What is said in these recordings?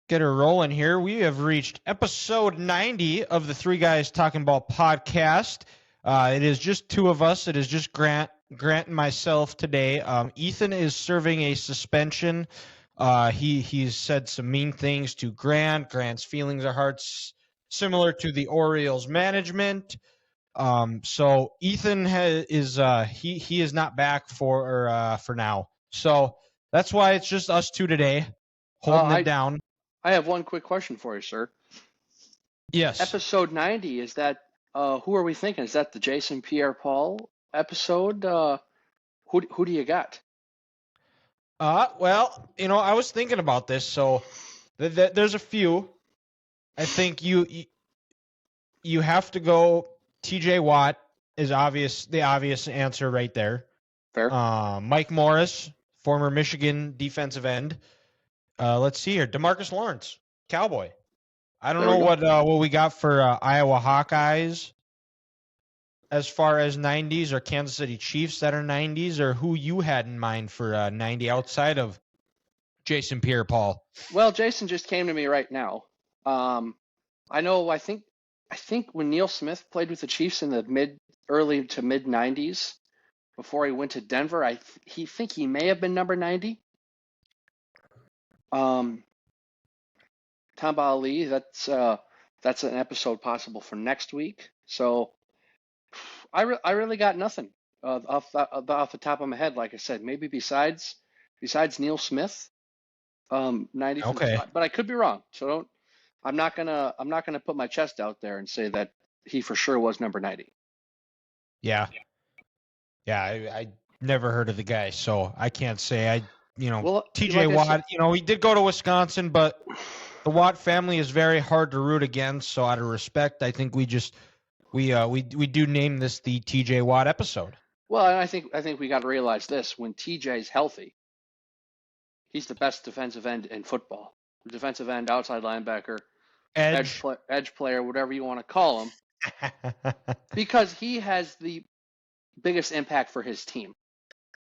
Get her rolling here. We have reached episode 90 of the Three Guys Talking Ball podcast. It is just two of us. It is just Grant and myself today. Ethan is serving a suspension. He's said some mean things to Grant. Grant's feelings are hurt, similar to the Orioles management. So Ethan he is not back for now. So that's why it's just us two today, holding it down. I have one quick question for you, sir. Yes. Episode 90, is that, who are we thinking? Is that the Jason Pierre-Paul episode? Who do you got? Well, I was thinking about this, so there's a few. I think you have to go TJ Watt is the obvious answer right there. Fair. Mike Morris, former Michigan defensive end. Let's see here. DeMarcus Lawrence, Cowboy. I don't know what we got for Iowa Hawkeyes as far as 90s, or Kansas City Chiefs that are 90s, or who you had in mind for 90 outside of Jason Pierre-Paul. Well, Jason just came to me right now. I think when Neil Smith played with the Chiefs in the early to mid 90s, before he went to Denver, he may have been number 90. Tamba Ali, that's an episode possible for next week. So I really got nothing off the top of my head. Like I said, maybe besides Neil Smith, 90. Okay. But I could be wrong. So I'm not gonna put my chest out there and say that he for sure was number 90. Yeah. I never heard of the guy, so I can't say. TJ Watt, he did go to Wisconsin, but the Watt family is very hard to root against. So out of respect, I think we do name this the TJ Watt episode. Well, and I think we got to realize this: when TJ's healthy, he's the best defensive end in football. Defensive end, outside linebacker, edge player, whatever you want to call him, because he has the biggest impact for his team.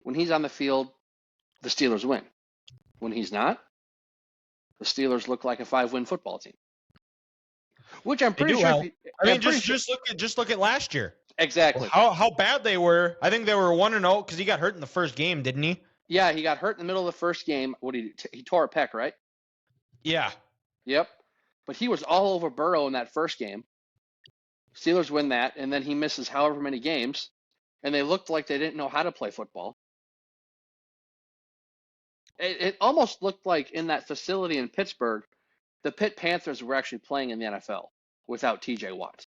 When he's on the field, the Steelers win. When he's not, the Steelers look like a 5-win football team. Which I'm pretty sure. Well. Just look at last year. Exactly. How bad they were. I think they were 1-0 because he got hurt in the first game, didn't he? Yeah, he got hurt in the middle of the first game. What did he tore a pec, right? Yeah. Yep. But he was all over Burrow in that first game. Steelers win that, and then he misses however many games, and they looked like they didn't know how to play football. It almost looked like in that facility in Pittsburgh, the Pitt Panthers were actually playing in the NFL without TJ Watt.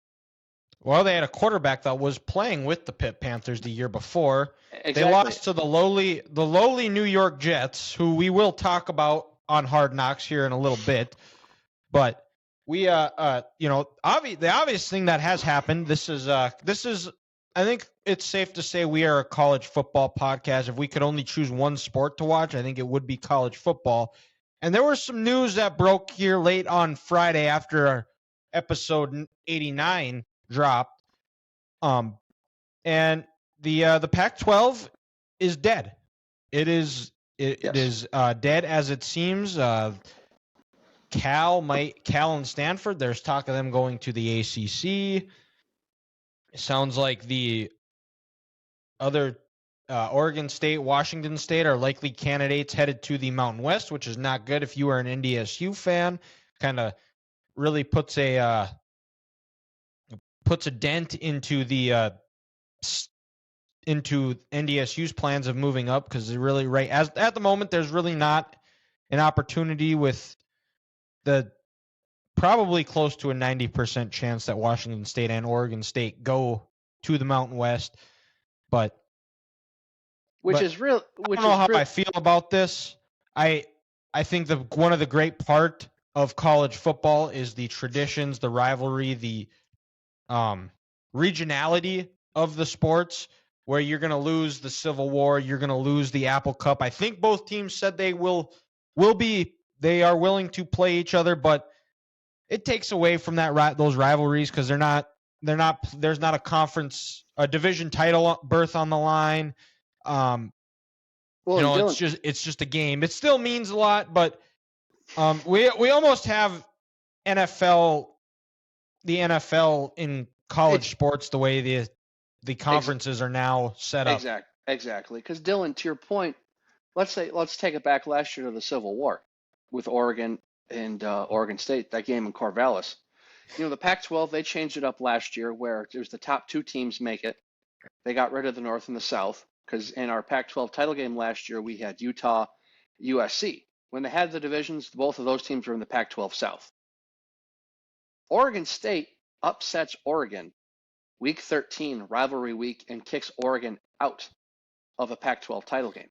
Well, they had a quarterback that was playing with the Pitt Panthers the year before. Exactly. They lost to the lowly New York Jets, who we will talk about on Hard Knocks here in a little bit. But the obvious thing that has happened. This is. I think it's safe to say we are a college football podcast. If we could only choose one sport to watch, I think it would be college football. And there was some news that broke here late on Friday after our episode 89 dropped. And the Pac-12 is dead. It is dead as it seems. Cal and Stanford, there's talk of them going to the ACC. It sounds like the other Oregon State, Washington State are likely candidates headed to the Mountain West, which is not good if you are an NDSU fan. Kind of really puts a dent into into NDSU's plans of moving up, because really at the moment there's really not an opportunity with the probably close to a 90% chance that Washington State and Oregon State go to the Mountain West. I don't know how I feel about this. I think one of the great part of college football is the traditions, the rivalry, the regionality of the sports, where you're going to lose the Civil War, you're going to lose the Apple Cup. I think both teams said they they are willing to play each other, but it takes away from those rivalries, because there's not a division title berth on the line. It's just a game. It still means a lot, but We almost have the NFL in college sports the way the conferences are now set up. Exactly. Because Dylan, to your point, let's take it back last year to the Civil War with Oregon and Oregon State, that game in Corvallis. The Pac-12, they changed it up last year where it was the top two teams make it. They got rid of the North and the South because in our Pac-12 title game last year, we had Utah, USC. When they had the divisions, both of those teams were in the Pac-12 South. Oregon State upsets Oregon week 13, rivalry week, and kicks Oregon out of a Pac-12 title game.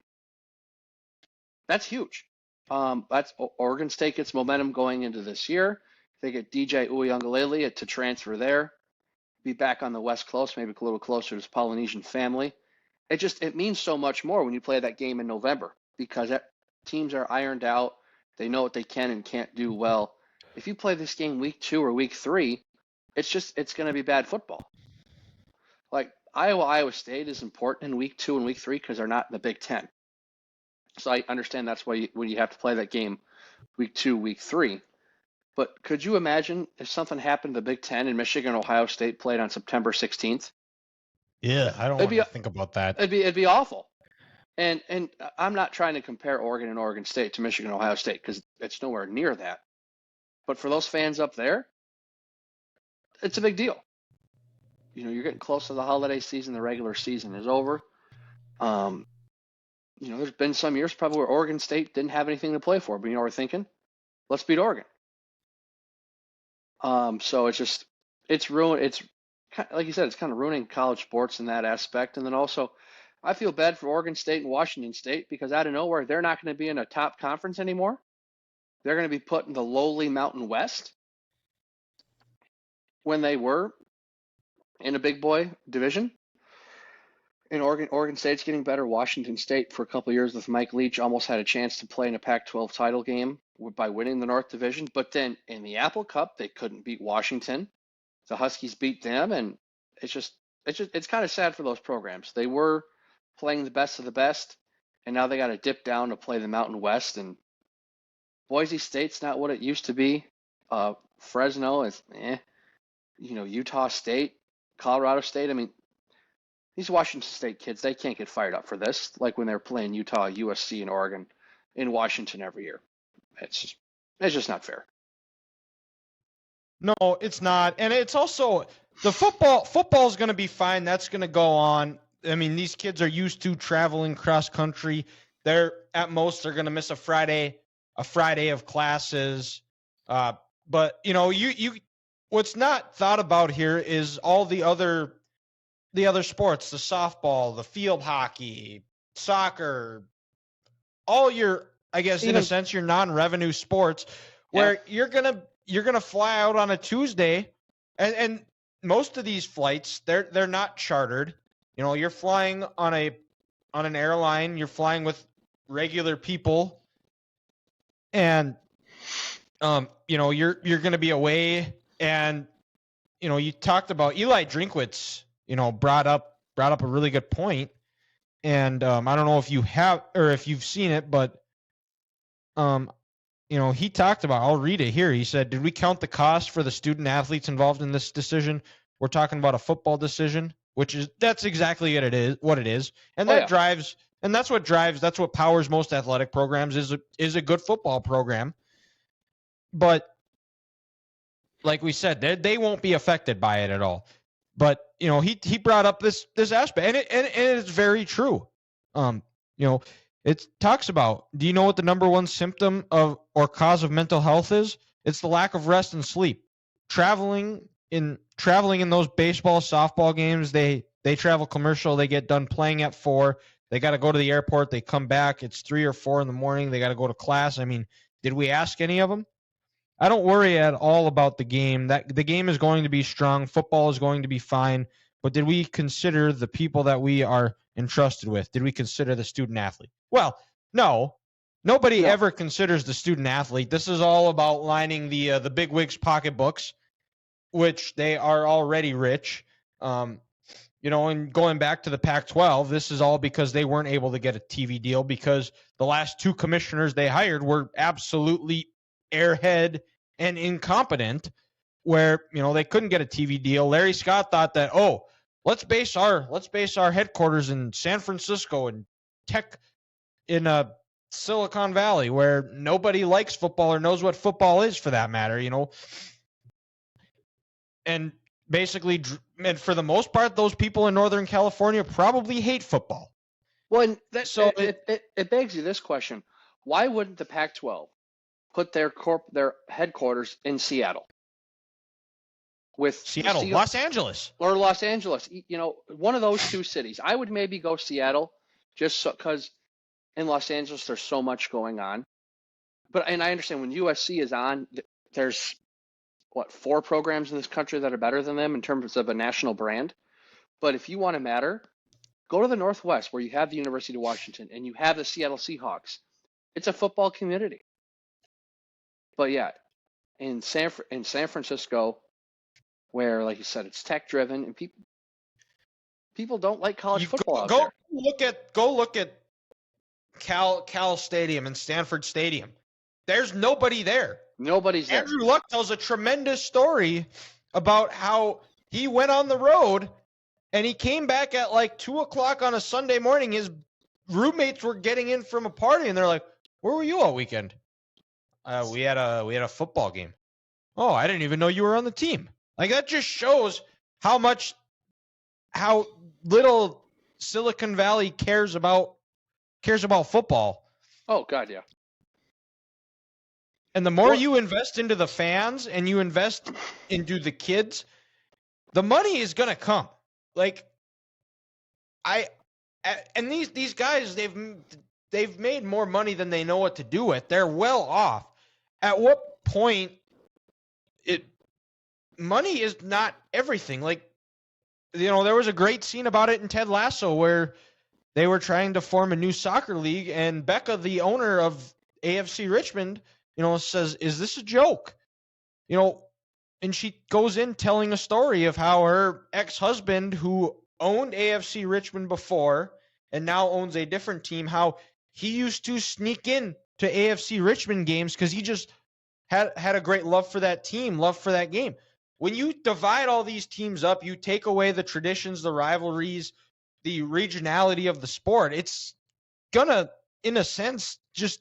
That's huge. That's Oregon State gets momentum going into this year. They get DJ Uiagalelei to transfer there, be back on the West Coast, maybe a little closer to his Polynesian family. It means so much more when you play that game in November because teams are ironed out. They know what they can and can't do well. If you play this game week 2 or week 3, it's going to be bad football. Like Iowa State is important in week 2 and week 3 because they're not in the Big Ten. So I understand that's why when you have to play that game week 2, week 3. But could you imagine if something happened to the Big Ten and Michigan and Ohio State played on September 16th? Yeah, I don't want to think about that. It'd be awful. And I'm not trying to compare Oregon and Oregon State to Michigan and Ohio State because it's nowhere near that. But for those fans up there, it's a big deal. You're getting close to the holiday season. The regular season is over. There's been some years probably where Oregon State didn't have anything to play for, but we're thinking, let's beat Oregon. So it's ruined. It's like you said, it's kind of ruining college sports in that aspect. And then also, I feel bad for Oregon State and Washington State because out of nowhere, they're not going to be in a top conference anymore. They're going to be put in the lowly Mountain West when they were in a big boy division. In Oregon State's getting better. Washington State, for a couple of years with Mike Leach, almost had a chance to play in a Pac-12 title game by winning the North Division. But then in the Apple Cup, they couldn't beat Washington. The Huskies beat them, and it's kind of sad for those programs. They were playing the best of the best, and now they got to dip down to play the Mountain West. And Boise State's not what it used to be. Fresno is, Utah State, Colorado State. I mean, these Washington State kids, they can't get fired up for this, like when they're playing Utah, USC, and Oregon in Washington every year. It's just not fair. No, it's not. And it's also the football is going to be fine. That's going to go on. I mean, these kids are used to traveling cross country. They're going to miss a Friday of classes. But you what's not thought about here is all the other sports, the softball, the field hockey, soccer, all your, I guess, in a sense, your non-revenue sports where you're going to fly out on a Tuesday and most of these flights, they're not chartered. You're flying on an airline, you're flying with regular people and you're going to be away and you talked about Eli Drinkwitz, brought up a really good point. And I don't know if you have or if you've seen it, but he talked about, I'll read it here. He said, "Did we count the cost for the student athletes involved in this decision? We're talking about a football decision, that's exactly what it is. And that's what powers most athletic programs is a good football program. But like we said, they won't be affected by it at all. But he brought up this aspect, and it's very true. It talks about, do you know what the number one symptom of or cause of mental health is? It's the lack of rest and sleep. Traveling in those baseball, softball games, they travel commercial. They get done playing at 4. They got to go to the airport. They come back. It's 3 or 4 in the morning. They got to go to class. I mean, did we ask any of them? I don't worry at all about the game. That the game is going to be strong. Football is going to be fine. But did we consider the people that we are entrusted with? Did we consider the student athlete? Well, no. Nobody ever considers the student athlete. This is all about lining the big wigs' pocketbooks, which they are already rich. And going back to the Pac-12, this is all because they weren't able to get a TV deal because the last 2 commissioners they hired were absolutely airhead and incompetent, where they couldn't get a TV deal. Larry Scott thought that, let's base our headquarters in San Francisco and tech in Silicon Valley, where nobody likes football or knows what football is, for that matter. And basically, and for the most part, those people in Northern California probably hate football. Well, it begs you this question: why wouldn't the Pac-12 put their headquarters in Seattle? With Seattle, Los Angeles, one of those two cities. I would maybe go Seattle, just because in Los Angeles there's so much going on. And I understand when USC is on, there's 4 programs in this country that are better than them in terms of a national brand. But if you want to matter, go to the Northwest, where you have the University of Washington and you have the Seattle Seahawks. It's a football community. But yeah, in San Francisco, where, like you said, it's tech driven, and people don't like college football out there. Go look at Cal Stadium and Stanford Stadium. There's nobody there. Nobody's there. Andrew Luck tells a tremendous story about how he went on the road and he came back at like 2:00 on a Sunday morning. His roommates were getting in from a party, and they're like, "Where were you all weekend?" We had a football game. Oh, I didn't even know you were on the team. Like, that just shows how little Silicon Valley cares about football. Oh God, yeah. And the more you invest into the fans and you invest into the kids, the money is gonna come. Like, and these guys, they've made more money than they know what to do with. They're well off. At what point money is not everything. Like, there was a great scene about it in Ted Lasso where they were trying to form a new soccer league, and Becca, the owner of AFC Richmond, says, "Is this a joke?" And she goes in telling a story of how her ex-husband, who owned AFC Richmond before and now owns a different team, how he used to sneak in to AFC Richmond games because he just had a great love for that team, love for that game. When you divide all these teams up, you take away the traditions, the rivalries, the regionality of the sport. It's gonna, in a sense, just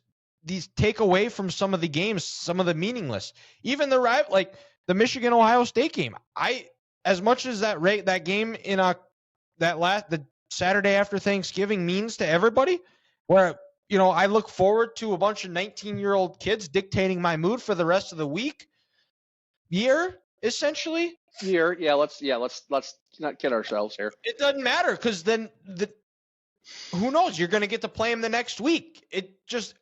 take away from some of the games, some of the meaningless. Even like the Michigan-Ohio State game. As much as that game in the Saturday after Thanksgiving means to everybody, where I look forward to a bunch of 19-year-old kids dictating my mood for the rest of the essentially. Yeah, let's not kid ourselves here. It doesn't matter, because then who knows? You're going to get to play them the next week.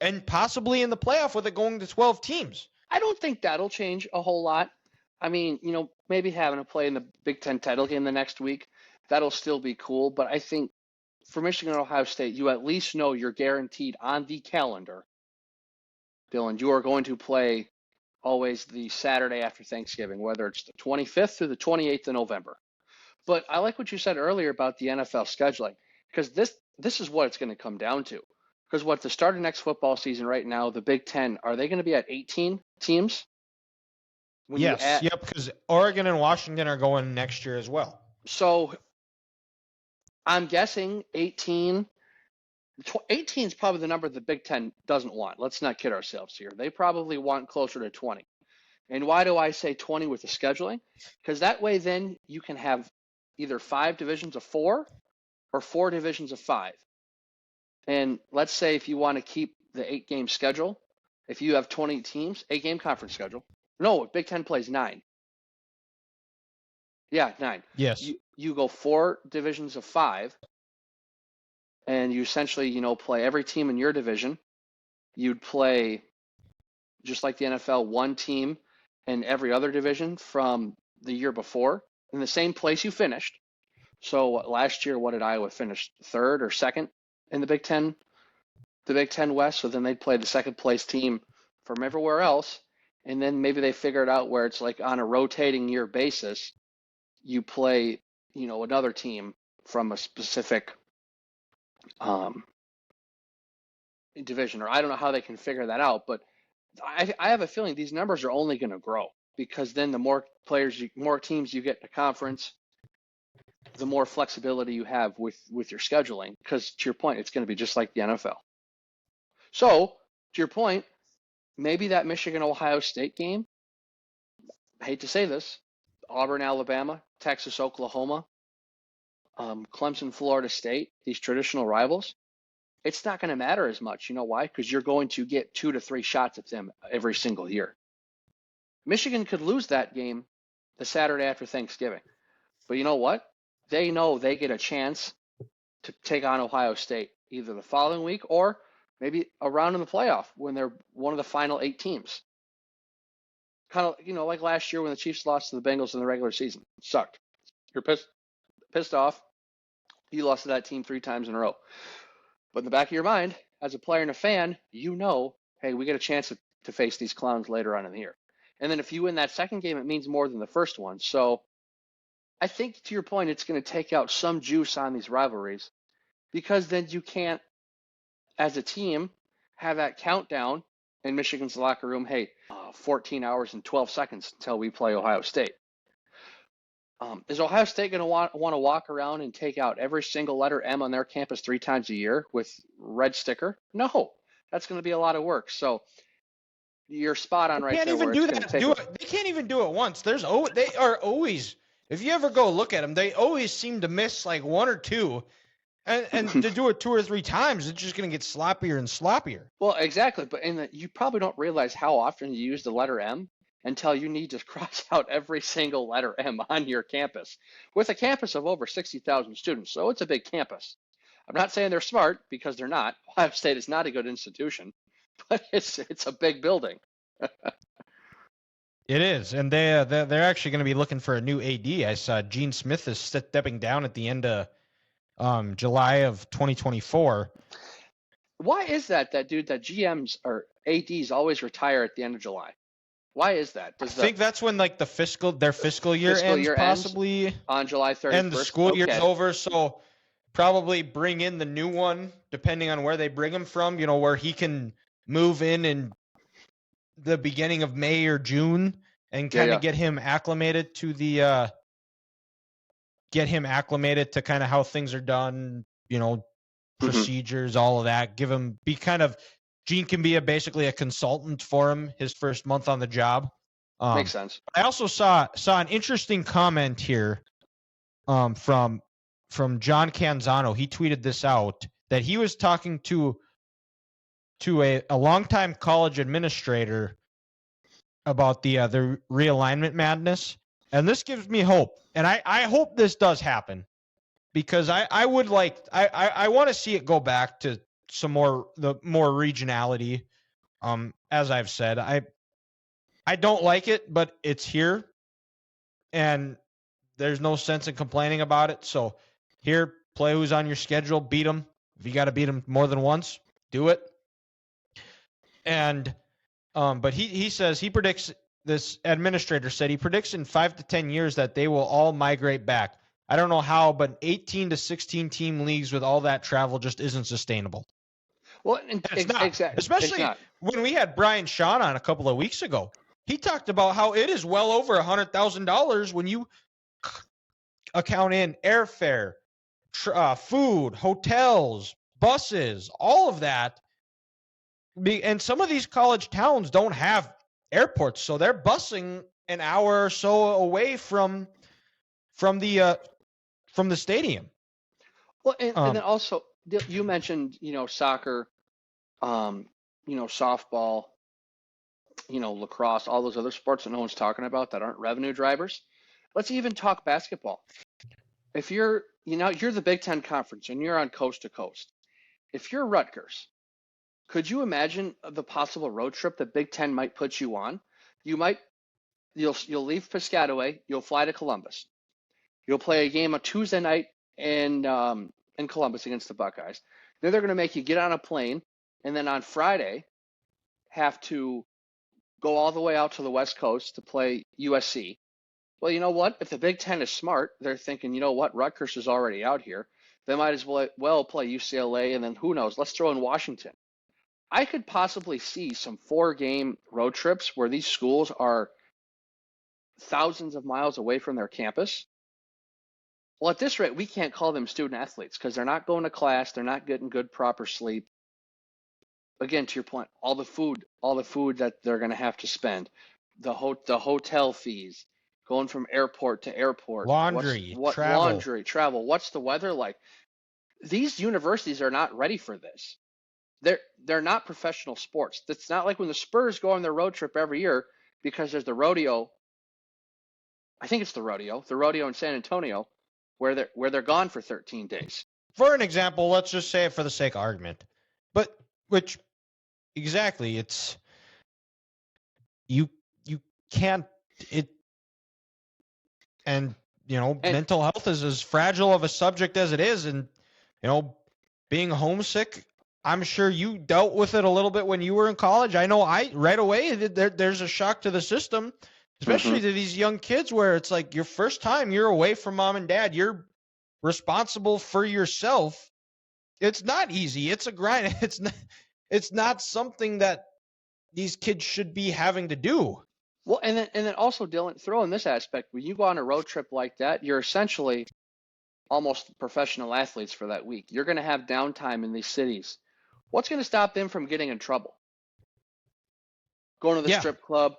And possibly in the playoff with it going to 12 teams. I don't think that'll change a whole lot. I mean, maybe having to play in the Big Ten title game the next week, that'll still be cool. But I think for Michigan and Ohio State, you at least know you're guaranteed on the calendar, Dylan, you are going to play always the Saturday after Thanksgiving, whether it's the 25th through the 28th of November. But I like what you said earlier about the NFL scheduling, because this is what it's going to come down to. Because at the start of next football season right now, the Big Ten, are they going to be at 18 teams? Yes, because Oregon and Washington are going next year as well. So I'm guessing 18 is probably the number the Big Ten doesn't want. Let's not kid ourselves here. They probably want closer to 20. And why do I say 20 with the scheduling? Because that way then you can have either 5 divisions of 4 or 4 divisions of 5. And let's say if you want to keep the 8-game schedule, if you have 20 teams, 8-game conference schedule. No, Big Ten plays 9. Yeah, 9. Yes. You go 4 divisions of 5, and you essentially, play every team in your division. You'd play, just like the NFL, 1 team in every other division from the year before in the same place you finished. So last year, what did Iowa finish? 3rd or 2nd in the Big Ten? The Big Ten West. So then they'd play the second place team from everywhere else. And then maybe they figured out where it's like on a rotating year basis, you play, another team from a specific division, or I don't know how they can figure that out, but I have a feeling these numbers are only going to grow because then the more more teams you get in the conference, the more flexibility you have with your scheduling. Because to your point, it's going to be just like the NFL. So to your point, maybe that Michigan-Ohio State game, I hate to say this, Auburn, Alabama, Texas, Oklahoma, Clemson, Florida State, these traditional rivals, it's not going to matter as much. You know why? Because you're going to get 2 to 3 shots at them every single year. Michigan could lose that game the Saturday after Thanksgiving. But you know what? They know they get a chance to take on Ohio State either the following week or maybe a round in the playoff when they're one of the final 8 teams. Kind of, like last year when the Chiefs lost to the Bengals in the regular season. It sucked. You're pissed off. You lost to that team 3 times in a row. But in the back of your mind, as a player and a fan, hey, we get a chance to face these clowns later on in the year. And then if you win that second game, it means more than the first one. So I think, to your point, it's going to take out some juice on these rivalries because then you can't, as a team, have that countdown in Michigan's locker room, hey, 14 hours and 12 seconds until we play Ohio State. Is Ohio State going to want to walk around and take out every single letter M on their campus 3 times a year with red sticker? No, that's going to be a lot of work. So you're spot on right there. They can't even do it once. They are always, if you ever go look at them, they always seem to miss like 1 or 2. And to do it 2 or 3 times, it's just going to get sloppier and sloppier. Well, exactly. But you probably don't realize how often you use the letter M until you need to cross out every single letter M on your campus with a campus of over 60,000 students. So it's a big campus. I'm not saying they're smart because they're not. Ohio State is not a good institution, but it's a big building. It is, and they're actually going to be looking for a new AD. I saw Gene Smith is stepping down at the end of July of 2024. Why is that dude, that GMs or ADs always retire at the end of July? Why is that? I think that's when like their fiscal year ends, possibly on July 31st. And the school year's over, so probably bring in the new one, depending on where they bring him from, where he can move in the beginning of May or June and kind of get him acclimated to kind of how things are done, procedures, all of that. Gene can be basically a consultant for him his first month on the job. Makes sense. I also saw an interesting comment here from John Canzano. He tweeted this out that he was talking to a longtime college administrator about the realignment madness. And this gives me hope. And I hope this does happen because I want to see it go back to some more regionality. As I've said, I don't like it, but it's here and there's no sense in complaining about it. So here, play who's on your schedule, beat them. If you got to beat them more than once, do it. And but he says he predicts, this administrator said he predicts in 5 to 10 years that they will all migrate back. I don't know how, but 18 to 16 team leagues with all that travel just isn't sustainable. Well, exactly. Especially when we had Brian Shawn on a couple of weeks ago. He talked about how it is well over $100,000 when you account in airfare, food, hotels, buses, all of that. And some of these college towns don't have airports, so they're busing an hour or so away from the stadium. Well, and then also you mentioned soccer, softball, lacrosse, all those other sports that no one's talking about that aren't revenue drivers. Let's even talk basketball. If you're the Big Ten Conference and you're on coast to coast, if you're Rutgers, could you imagine the possible road trip that Big Ten might put you on? You'll leave Piscataway, you'll fly to Columbus, you'll play a game on Tuesday night in Columbus against the Buckeyes. Then they're going to make you get on a plane, and then on Friday have to go all the way out to the West Coast to play USC. Well, you know what? If the Big Ten is smart, they're thinking, Rutgers is already out here. They might as well play UCLA, and then who knows? Let's throw in Washington. I could possibly see some 4-game road trips where these schools are thousands of miles away from their campus. Well, at this rate, we can't call them student athletes because they're not going to class, they're not getting good, proper sleep. Again, to your point, all the food that they're going to have to spend, the hotel fees, going from airport to airport, travel. What's the weather like? These universities are not ready for this. They're not professional sports. It's not like when the Spurs go on their road trip every year because there's the rodeo. I think it's the rodeo in San Antonio, where they're gone for 13 days. For an example, let's just say it for the sake of argument, but which exactly it's you can't it and mental health is as fragile of a subject as it is, and being homesick. I'm sure you dealt with it a little bit when you were in college. I know right away there's a shock to the system, especially to these young kids where it's like your first time you're away from mom and dad. You're responsible for yourself. It's not easy. It's a grind. It's not something that these kids should be having to do. Well, and then also, Dylan, throw in this aspect. When you go on a road trip like that, you're essentially almost professional athletes for that week. You're going to have downtime in these cities. What's going to stop them from getting in trouble? Going to the strip club,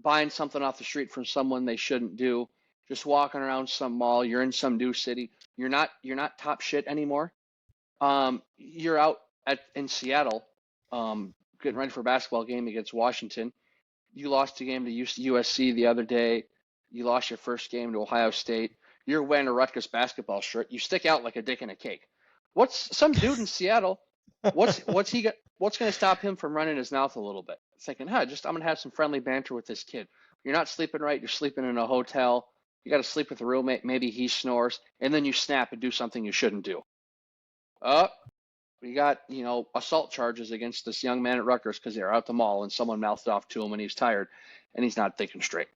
buying something off the street from someone they shouldn't do, just walking around some mall. You're in some new city. You're not top shit anymore. You're out in Seattle, getting ready for a basketball game against Washington. You lost a game to USC the other day. You lost your first game to Ohio State. You're wearing a Rutgers basketball shirt. You stick out like a dick in a cake. What's some dude in Seattle? What's going to stop him from running his mouth a little bit? Thinking, I'm going to have some friendly banter with this kid. You're not sleeping right. You're sleeping in a hotel. You got to sleep with a roommate. Maybe he snores, and then you snap and do something you shouldn't do. We got assault charges against this young man at Rutgers because they were out at the mall and someone mouthed off to him and he's tired and he's not thinking straight.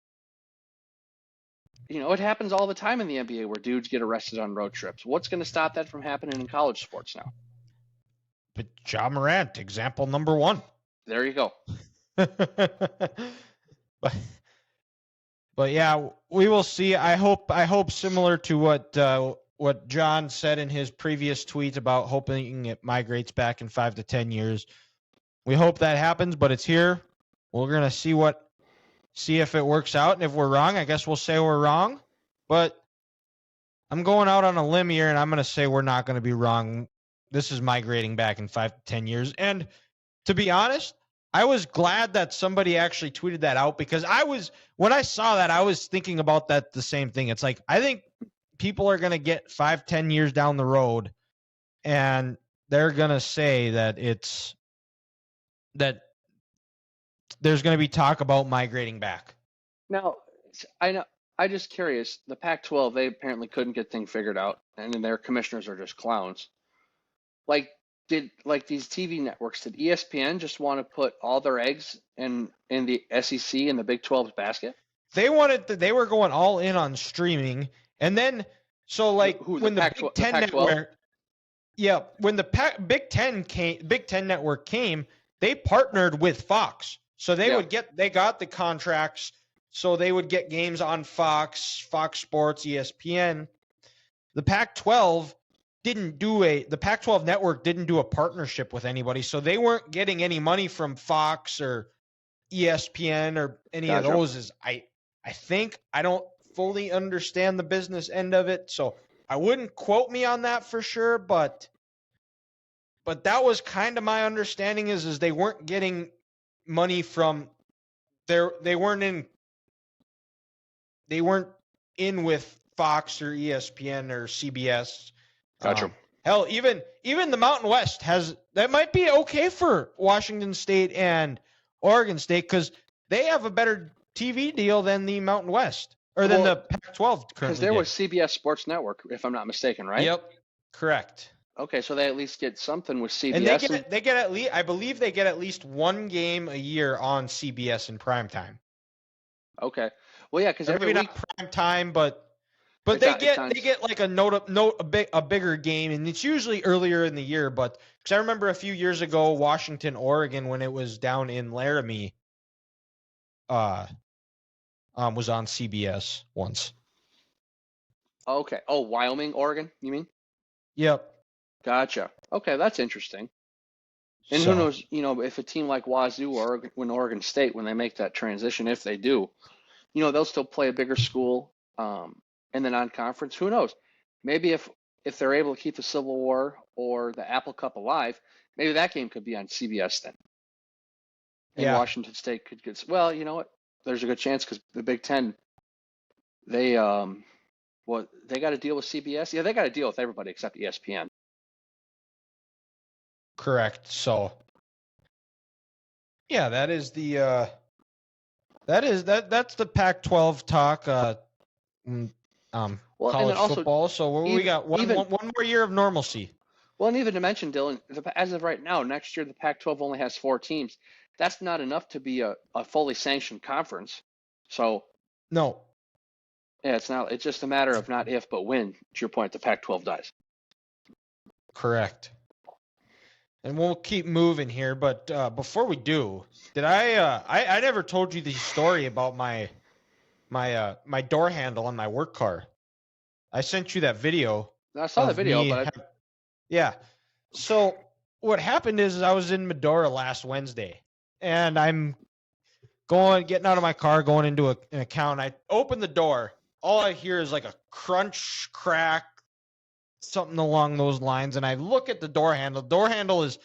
It happens all the time in the NBA where dudes get arrested on road trips. What's going to stop that from happening in college sports now? But Ja Morant, example number 1. There you go. But yeah, we will see. I hope similar to what John said in his previous tweet about hoping it migrates back in 5 to 10 years. We hope that happens, but it's here. We're going to see if it works out. And if we're wrong, I guess we'll say we're wrong. But I'm going out on a limb here, and I'm going to say we're not going to be wrong. This is migrating back in 5 to 10 years. And to be honest, I was glad that somebody actually tweeted that out because when I saw that, I was thinking about that the same thing. It's like, I think people are going to get 5-10 years down the road and they're going to say that that there's going to be talk about migrating back. Now, I'm just curious. The Pac-12, they apparently couldn't get things figured out, and then their commissioners are just clowns. Did these TV networks, did ESPN just want to put all their eggs in the SEC and the Big 12's basket? They were going all in on streaming, and then when the Big Ten network, when the Big Ten network came, they partnered with Fox, so they got the contracts, so they would get games on Fox Sports, ESPN. The Pac-12 the Pac-12 network didn't do a partnership with anybody, so they weren't getting any money from Fox or ESPN or any of those. I think I don't fully understand the business end of it, so I wouldn't quote me on that for sure, but that was kind of my understanding is they weren't getting money from they weren't in with Fox or ESPN or CBS. Gotcha. Hell, even the Mountain West that might be okay for Washington State and Oregon State because they have a better TV deal than the Mountain West or than the Pac-12 currently. Because there was CBS Sports Network, if I'm not mistaken, right? Yep, correct. Okay, so they at least get something with CBS. And they get at least, I believe they get at least one game a year on CBS in prime time. Okay, well, yeah, because every maybe week not prime time, but But they get like a bigger game, and it's usually earlier in the year. But because I remember a few years ago, Washington, Oregon, when it was down in Laramie, was on CBS once. Okay. Oh, Wyoming, Oregon, you mean? Yep. Gotcha. Okay, that's interesting. And who knows, if a team like Wazoo or Oregon State, when they make that transition, if they do, they'll still play a bigger school in the non-conference. Who knows? Maybe if they're able to keep the Civil War or the Apple Cup alive, maybe that game could be on CBS then. And Washington State could get. Well, you know what? There's a good chance because the Big Ten, they got to deal with CBS. Yeah, they got to deal with everybody except ESPN. Correct. So, yeah, that's the Pac-12 talk. College football. So we got one more year of normalcy. Well, and even to mention, Dylan, as of right now, next year the Pac-12 only has 4 teams. That's not enough to be a fully sanctioned conference. So no. Yeah, it's not. It's just a matter of not if, but when. To your point, the Pac-12 dies. Correct. And we'll keep moving here, but before we do, did I never told you the story about my door handle on my work car. I sent you that video. I saw the video, yeah. So what happened is I was in Medora last Wednesday, and I'm getting out of my car, going into an account. I open the door. All I hear is like a crunch, crack, something along those lines. And I look at the door handle. The door handle is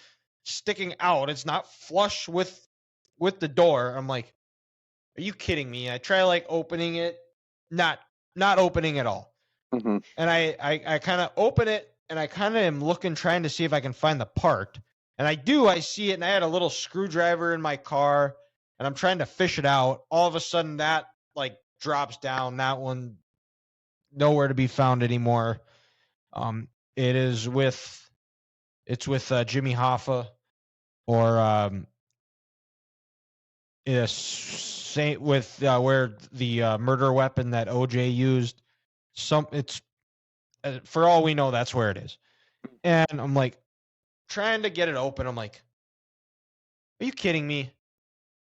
sticking out. It's not flush with the door. I'm like, are you kidding me? I try like opening it, not opening at all. Mm-hmm. And I kind of open it, and I kind of am looking, trying to see if I can find the part. And I see it, and I had a little screwdriver in my car, and I'm trying to fish it out. All of a sudden, that like drops down. That one, nowhere to be found anymore. It's with Jimmy Hoffa, or with where the murder weapon that OJ used. It's for all we know, that's where it is. And I'm like trying to get it open. I'm like, are you kidding me?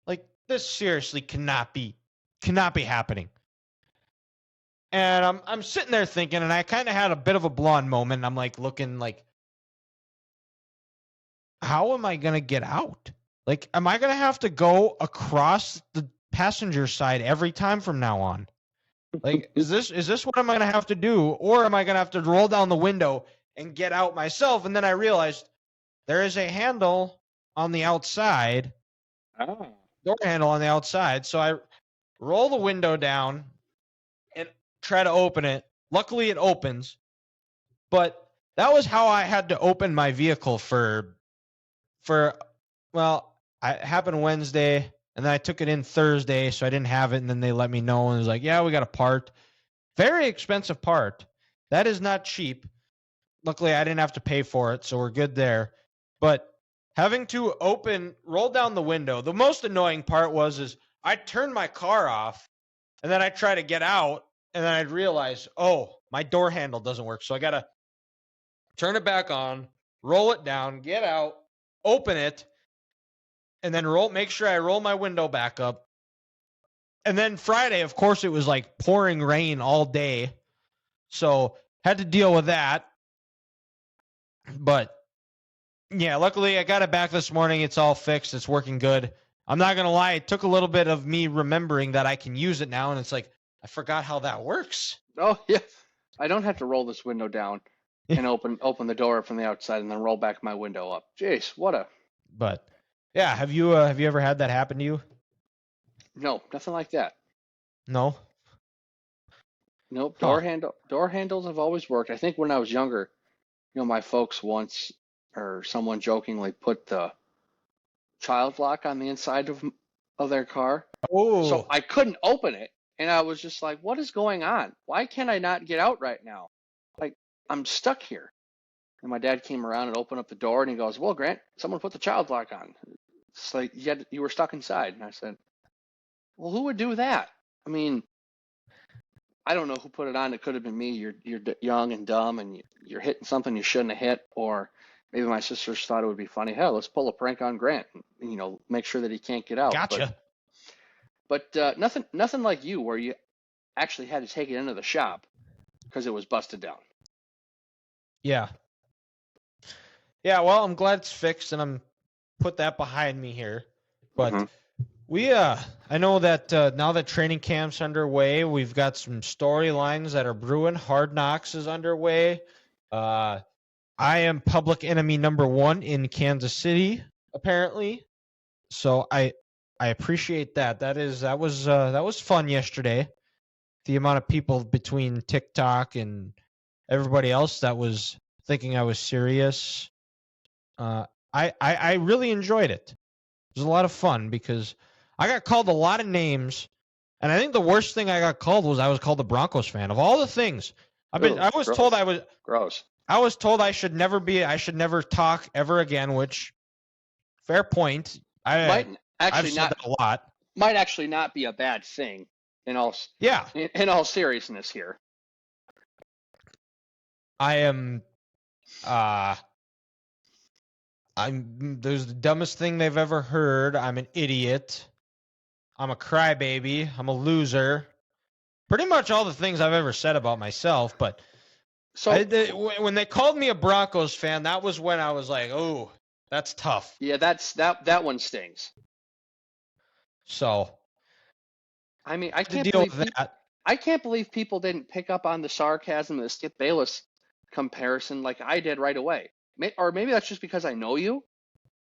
Like, this seriously cannot be happening. And I'm sitting there thinking, and I kind of had a bit of a blonde moment. I'm like looking like, how am I going to get out? Like, am I going to have to go across the passenger side every time from now on? Like, is this what I'm going to have to do? Or am I going to have to roll down the window and get out myself? And then I realized there is a handle on the outside. Oh. Door handle on the outside. So I roll the window down and try to open it. Luckily, it opens. But that was how I had to open my vehicle it happened Wednesday, and then I took it in Thursday, so I didn't have it, and then they let me know, and it was like, yeah, we got a part. Very expensive part. That is not cheap. Luckily, I didn't have to pay for it, so we're good there. But having to roll down the window, the most annoying part is I turned my car off, and then I try to get out, and then I'd realize, oh, my door handle doesn't work, so I got to turn it back on, roll it down, get out, open it, and then make sure I roll my window back up. And then Friday, of course, it was like pouring rain all day. So had to deal with that. But yeah, luckily I got it back this morning. It's all fixed. It's working good. I'm not going to lie. It took a little bit of me remembering that I can use it now. And it's like, I forgot how that works. Oh, yeah. I don't have to roll this window down and open the door from the outside and then roll back my window up. Jeez, But yeah, have you ever had that happen to you? No, nothing like that. No. Nope. Door handles have always worked. I think when I was younger, my folks once, or someone jokingly, put the child lock on the inside of their car. Oh. So I couldn't open it, and I was just like, "What is going on? Why can't I not get out right now? Like, I'm stuck here." And my dad came around and opened up the door, and he goes, "Well, Grant, someone put the child lock on. It's like you were stuck inside." And I said, "Well, who would do that? I mean, I don't know who put it on. It could have been me. You're young and dumb, and you're hitting something you shouldn't have hit, or maybe my sisters thought it would be funny. Hell, let's pull a prank on Grant. Make sure that he can't get out. Gotcha. But nothing like you, where you actually had to take it into the shop because it was busted down. Yeah. Yeah, well, I'm glad it's fixed, and I'm put that behind me here. But I know that now that training camp's underway, we've got some storylines that are brewing. Hard Knocks is underway. I am public enemy number 1 in Kansas City, apparently. So I appreciate that. That was fun yesterday. The amount of people between TikTok and everybody else that was thinking I was serious. I really enjoyed it. It was a lot of fun because I got called a lot of names, and I think the worst thing I got called was I was called a Broncos fan. Of all the things, I was gross. told I was gross. I was told I should never talk ever again, which fair point. I've said that a lot. Might actually not be a bad thing in all seriousness here. I am there's the dumbest thing they've ever heard. I'm an idiot. I'm a crybaby. I'm a loser. Pretty much all the things I've ever said about myself. But when they called me a Broncos fan, that was when I was like, "Oh, that's tough." Yeah, that one stings. So, I mean, I can't believe people didn't pick up on the sarcasm of the Skip Bayless comparison like I did right away. Or maybe that's just because I know you.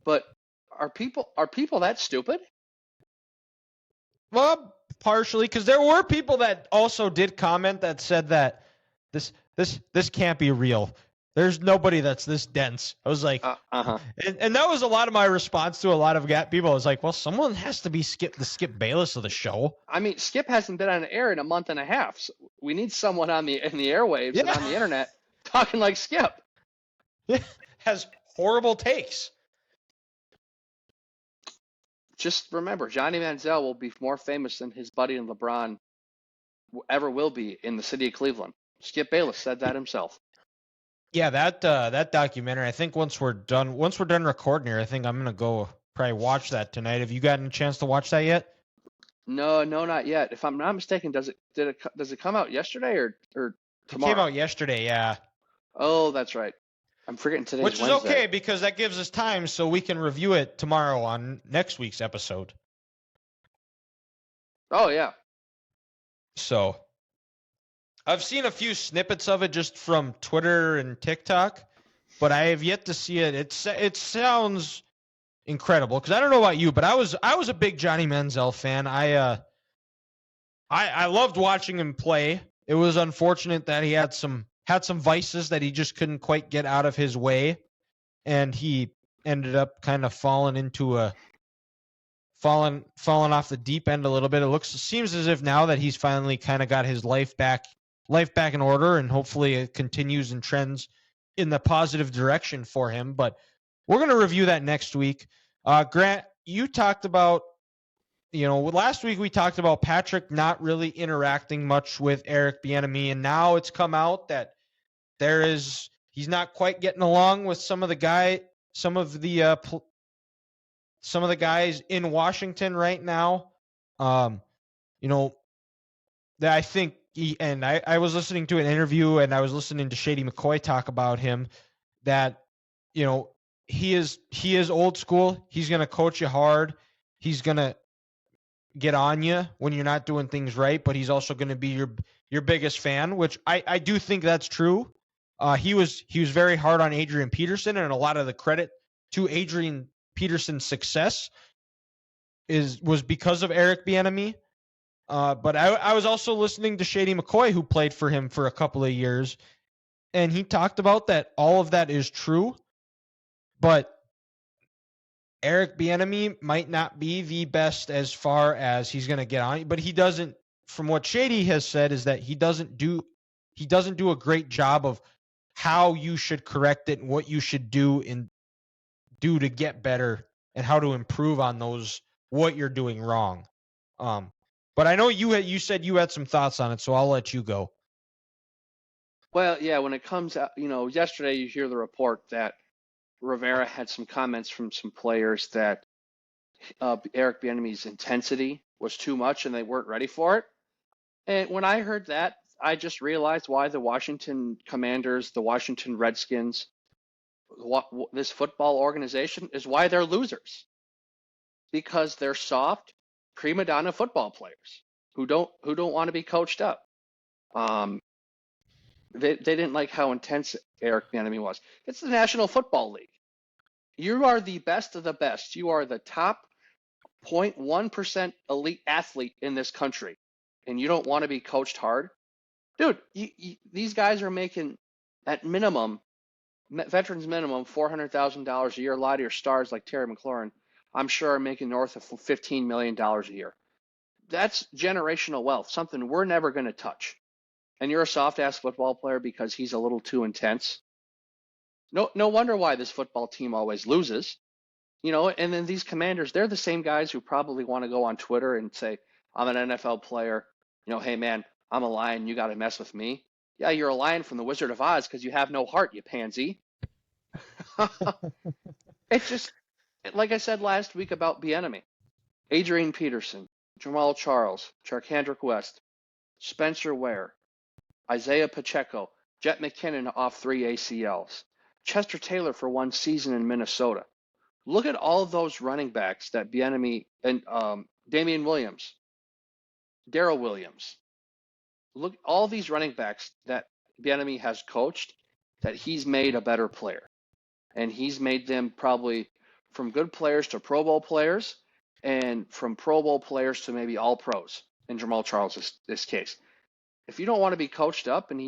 But are people that stupid? Well, partially, because there were people that also did comment that said that this can't be real. There's nobody that's this dense. I was like, and that was a lot of my response to a lot of people. I was like, well, someone has to be the Skip Bayless of the show. I mean, Skip hasn't been on air in a month and a half. So we need someone in the airwaves and on the internet talking like Skip. Has horrible takes. Just remember, Johnny Manziel will be more famous than his buddy and LeBron ever will be in the city of Cleveland. Skip Bayless said that himself. Yeah, that documentary. I think once we're done recording here, I think I'm gonna go probably watch that tonight. Have you gotten a chance to watch that yet? No, not yet. If I'm not mistaken, does it come out yesterday or tomorrow? It came out yesterday. Yeah. Oh, that's right. I'm forgetting today's Wednesday. Which is okay because that gives us time so we can review it tomorrow on next week's episode. Oh yeah. So, I've seen a few snippets of it just from Twitter and TikTok, but I have yet to see it. It sounds incredible because I don't know about you, but I was a big Johnny Manziel fan. I loved watching him play. It was unfortunate that he had some vices that he just couldn't quite get out of his way, and he ended up kind of falling off the deep end a little bit. It seems as if now that he's finally kind of got his life back in order, and hopefully it continues and trends in the positive direction for him. But we're going to review that next week. Grant, you talked about, last week we talked about Patrick not really interacting much with Eric Bieniemy, and now it's come out that he's not quite getting along with some of the guys in Washington right now. That I think I was listening to an interview and I was listening to Shady McCoy talk about him that, he is old school. He's going to coach you hard. He's going to get on you when you're not doing things right, but he's also going to be your biggest fan, which I do think that's true. He was very hard on Adrian Peterson, and a lot of the credit to Adrian Peterson's success was because of Eric Bieniemy. But I was also listening to Shady McCoy, who played for him for a couple of years, and he talked about that all of that is true, but Eric Bieniemy might not be the best as far as he's going to get on, but he doesn't. From what Shady has said, is that he doesn't do a great job of how you should correct it and what you should do to get better and how to improve on what you're doing wrong. But I know you said you had some thoughts on it, so I'll let you go. Well, yeah, when it comes out, yesterday you hear the report that Rivera had some comments from some players that Eric Bieniemy's intensity was too much and they weren't ready for it. And when I heard that, I just realized why the Washington Commanders, the Washington Redskins, this football organization is why they're losers. Because they're soft, prima donna football players who don't want to be coached up. They didn't like how intense Eric Bieniemy was. It's the National Football League. You are the best of the best. You are the top 0.1% elite athlete in this country, and you don't want to be coached hard? Dude, these guys are making, at minimum, veterans minimum, $400,000 a year. A lot of your stars like Terry McLaurin, I'm sure, are making north of $15 million a year. That's generational wealth, something we're never going to touch. And you're a soft-ass football player because he's a little too intense. No wonder why this football team always loses. And then these Commanders, they're the same guys who probably want to go on Twitter and say, I'm an NFL player. Hey, man, I'm a lion. You got to mess with me. Yeah, you're a lion from the Wizard of Oz because you have no heart, you pansy. It's just, like I said last week about Bieniemy, Adrian Peterson, Jamal Charles, Charkandrick West, Spencer Ware, Isaiah Pacheco, Jet McKinnon off 3 ACLs, Chester Taylor for 1 season in Minnesota. Look at all of those running backs that Bieniemy and Damian Williams, Darrell Williams. Look, all these running backs that Bieniemy has coached, that he's made a better player. And he's made them probably from good players to Pro Bowl players, and from Pro Bowl players to maybe all pros in Jamal Charles' this case. If you don't want to be coached up and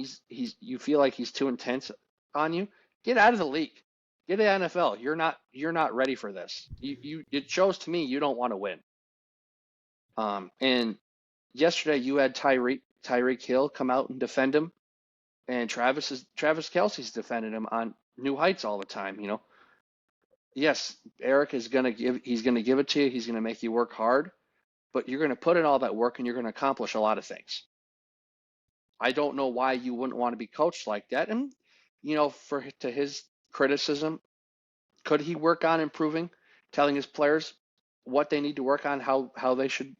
you feel like he's too intense on you, get out of the league. Get to the NFL. You're not ready for this. It shows to me you don't want to win. And yesterday you had Tyreek Hill come out and defend him, and Travis Kelce's defended him on New Heights all the time. Yes, Eric is gonna give it to you. He's gonna make you work hard, but you're gonna put in all that work and you're gonna accomplish a lot of things. I don't know why you wouldn't want to be coached like that. And to his criticism, could he work on improving, telling his players what they need to work on, how they should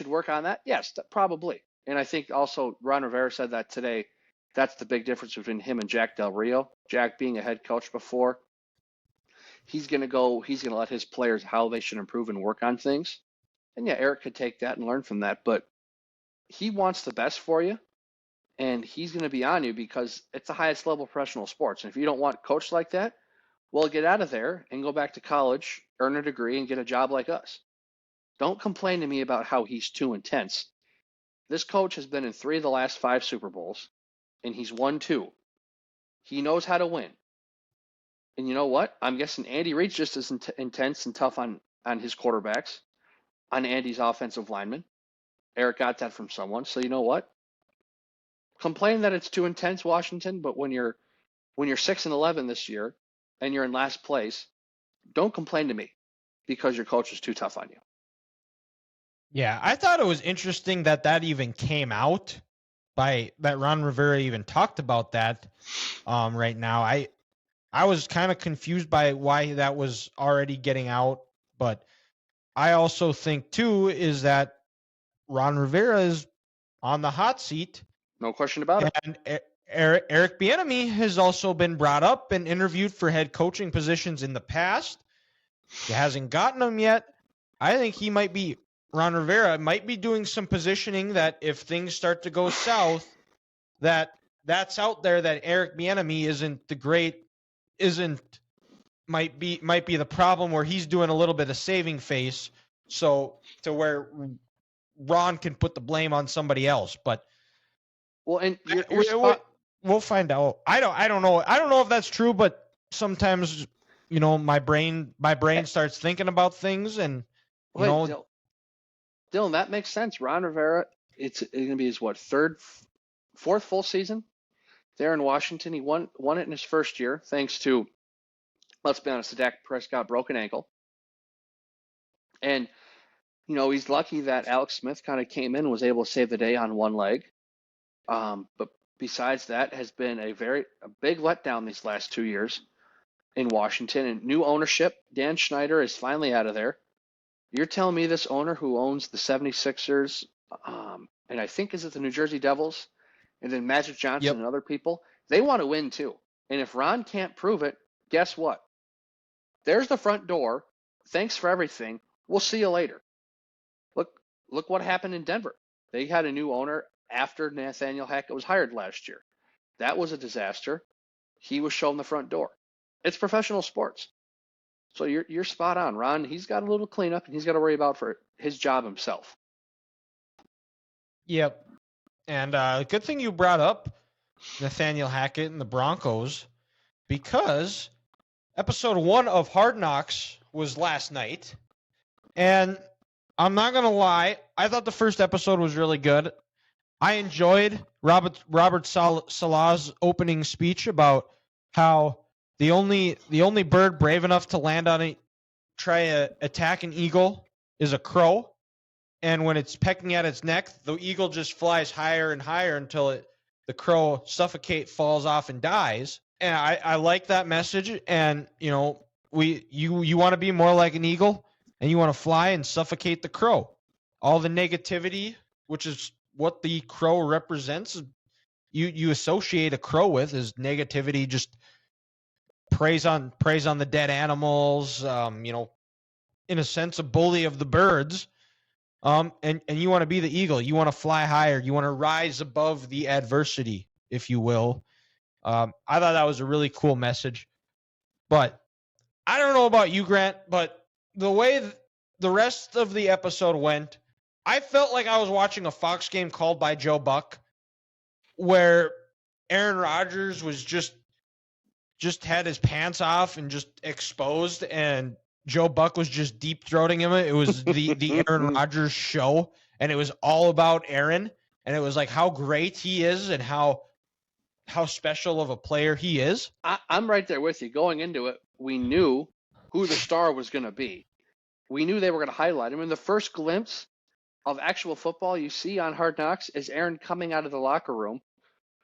work on that? Yes, probably. And I think also Ron Rivera said that today. That's the big difference between him and Jack Del Rio. Jack being a head coach before, he's gonna let his players how they should improve and work on things. And yeah, Eric could take that and learn from that, but he wants the best for you, and he's going to be on you because it's the highest level of professional sports. And if you don't want a coach like that, well, get out of there and go back to college, earn a degree, and get a job like us. Don't complain to me about how he's too intense. This coach has been in 3 of the last 5 Super Bowls, and he's won 2. He knows how to win. And you know what? I'm guessing Andy Reid's just as intense and tough on his quarterbacks, on Andy's offensive linemen. Eric got that from someone. So you know what? Complain that it's too intense, Washington, but when you're 6-11 this year and you're in last place, don't complain to me because your coach is too tough on you. Yeah, I thought it was interesting that even came out that Ron Rivera even talked about that right now. I was kind of confused by why that was already getting out, but I also think too is that Ron Rivera is on the hot seat. No question about it. And Eric Bieniemy has also been brought up and interviewed for head coaching positions in the past. He hasn't gotten them yet. I think Ron Rivera might be doing some positioning that if things start to go south, that's out there that Eric Bieniemy might be the problem where he's doing a little bit of saving face, so to where Ron can put the blame on somebody else. But and we'll find out. I don't know. I don't know if that's true, but sometimes my brain starts thinking about things, and Dylan, that makes sense. Ron Rivera, it's going to be his fourth full season there in Washington. He won it in his first year, thanks to, let's be honest, the Dak Prescott broken ankle. And He's lucky that Alex Smith kind of came in and was able to save the day on one leg. But besides that, has been a big letdown these last 2 years in Washington. And new ownership, Dan Schneider is finally out of there. You're telling me this owner who owns the 76ers, and I think is it the New Jersey Devils, and then Magic Johnson and other people, they want to win too. And if Ron can't prove it, guess what? There's the front door. Thanks for everything. We'll see you later. Look what happened in Denver. They had a new owner after Nathaniel Hackett was hired last year. That was a disaster. He was shown the front door. It's professional sports. So you're spot on, Ron. He's got a little cleanup, and he's got to worry about for his job himself. Yep. And good thing you brought up Nathaniel Hackett and the Broncos, because episode 1 of Hard Knocks was last night. And I'm not going to lie, I thought the first episode was really good. I enjoyed Robert Salah's opening speech about how the only bird brave enough to land on try to attack an eagle is a crow. And when it's pecking at its neck, the eagle just flies higher and higher until the crow Suffocate falls off and dies. And I like that message. And you want to be more like an eagle, and you want to fly and suffocate the crow. All the negativity, which is what the crow represents, you associate a crow with, is negativity. Just preys on the dead animals. In a sense, a bully of the birds. And you want to be the eagle. You want to fly higher. You want to rise above the adversity, if you will. I thought that was a really cool message. But I don't know about you, Grant, but the way the rest of the episode went, I felt like I was watching a Fox game called by Joe Buck, where Aaron Rodgers was just had his pants off and just exposed, and Joe Buck was just deep-throating him. It was the Aaron Rodgers show, and it was all about Aaron, and it was like how great he is and how special of a player he is. I'm right there with you. Going into it, we knew who the star was going to be. We knew they were going to highlight him. And the first glimpse of actual football you see on Hard Knocks is Aaron coming out of the locker room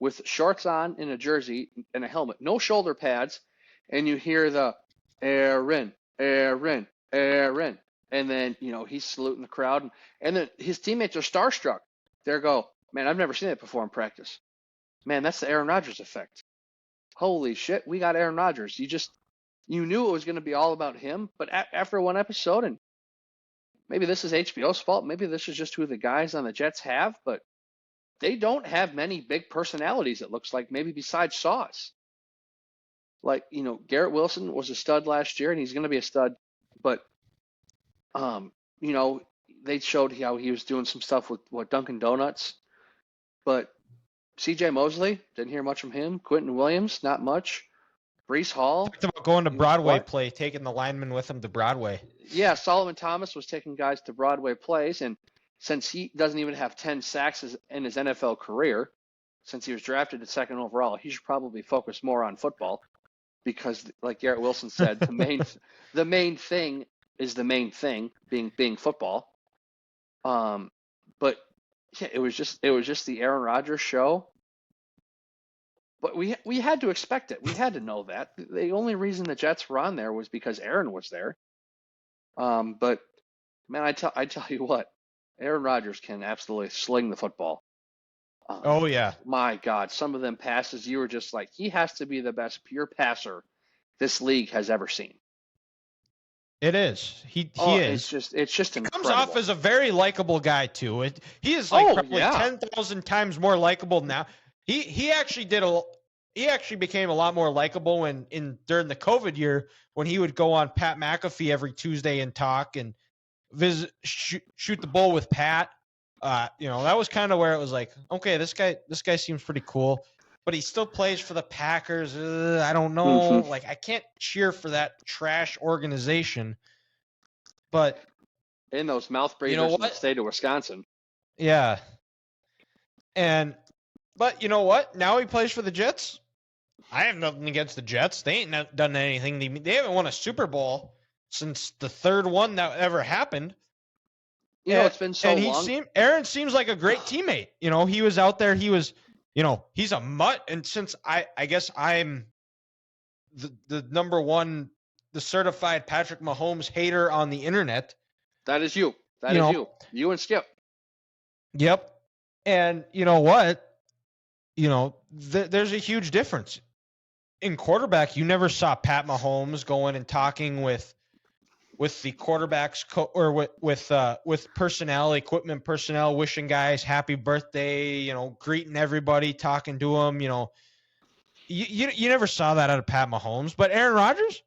with shorts on and a jersey and a helmet, no shoulder pads, and you hear the Aaron, Aaron, Aaron. And then, he's saluting the crowd. And then his teammates are starstruck. They go, man, I've never seen that before in practice. Man, that's the Aaron Rodgers effect. Holy shit, we got Aaron Rodgers. You knew it was going to be all about him, but after one episode, and maybe this is HBO's fault, maybe this is just who the guys on the Jets have, but they don't have many big personalities, it looks like, maybe besides Sauce. Like, Garrett Wilson was a stud last year, and he's going to be a stud, but, they showed how he was doing some stuff with Dunkin' Donuts, but C.J. Mosley, didn't hear much from him. Quentin Williams, not much. Breece Hall. Talked about going to Broadway play, taking the linemen with him to Broadway. Yeah, Solomon Thomas was taking guys to Broadway plays, and since he doesn't even have 10 sacks in his NFL career, since he was drafted at 2nd overall, he should probably focus more on football because, like Garrett Wilson said, the main thing is the main thing, being football. But yeah, it was just the Aaron Rodgers show. But we had to expect it. We had to know that. The only reason the Jets were on there was because Aaron was there. But man, I tell you what, Aaron Rodgers can absolutely sling the football. Oh yeah, my God, some of them passes you were just like, he has to be the best pure passer this league has ever seen. It is. He is. It's just incredible. Comes off as a very likable guy too. He is probably 10,000 times more likable now. He actually became a lot more likable during the COVID year when he would go on Pat McAfee every Tuesday and talk and shoot the bull with Pat. That was kind of where it was like, okay, this guy seems pretty cool, but he still plays for the Packers. I don't know. Like, I can't cheer for that trash organization. But in those mouth breathers in the state of Wisconsin. Yeah. But you know what? Now he plays for the Jets. I have nothing against the Jets. They ain't done anything. They haven't won a Super Bowl since the third one that ever happened. It's been so long. Aaron seems like a great teammate. He was out there. He was, he's a mutt. And since I guess I'm the number one, the certified Patrick Mahomes hater on the internet. That is you. That is you. You and Skip. Yep. And you know what? There's a huge difference. In quarterback, you never saw Pat Mahomes going and talking with the quarterbacks or with personnel, equipment personnel, wishing guys happy birthday, greeting everybody, talking to them, You never saw that out of Pat Mahomes. But Aaron Rodgers,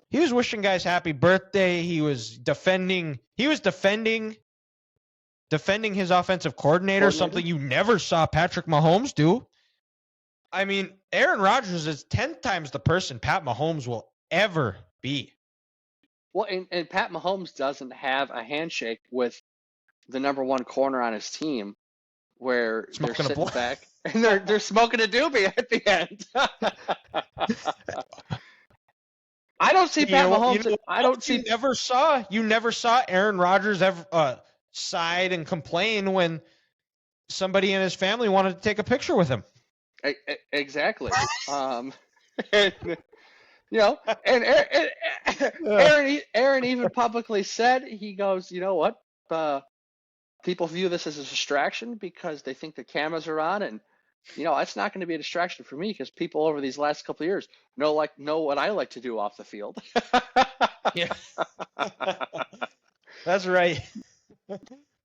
he was wishing guys happy birthday. He was defending his offensive coordinator, something you never saw Patrick Mahomes do. I mean, Aaron Rodgers is 10 times the person Pat Mahomes will ever be. Well, and Pat Mahomes doesn't have a handshake with the number one corner on his team where they're sitting back and they're smoking a doobie at the end. I don't see Pat Mahomes. I don't see. You never saw Aaron Rodgers ever sighed and complain when somebody in his family wanted to take a picture with him. Exactly. And Aaron even publicly said, he goes, you know what? People view this as a distraction because they think the cameras are on, and it's not going to be a distraction for me because people over these last couple of years know what I like to do off the field. Yeah, that's right.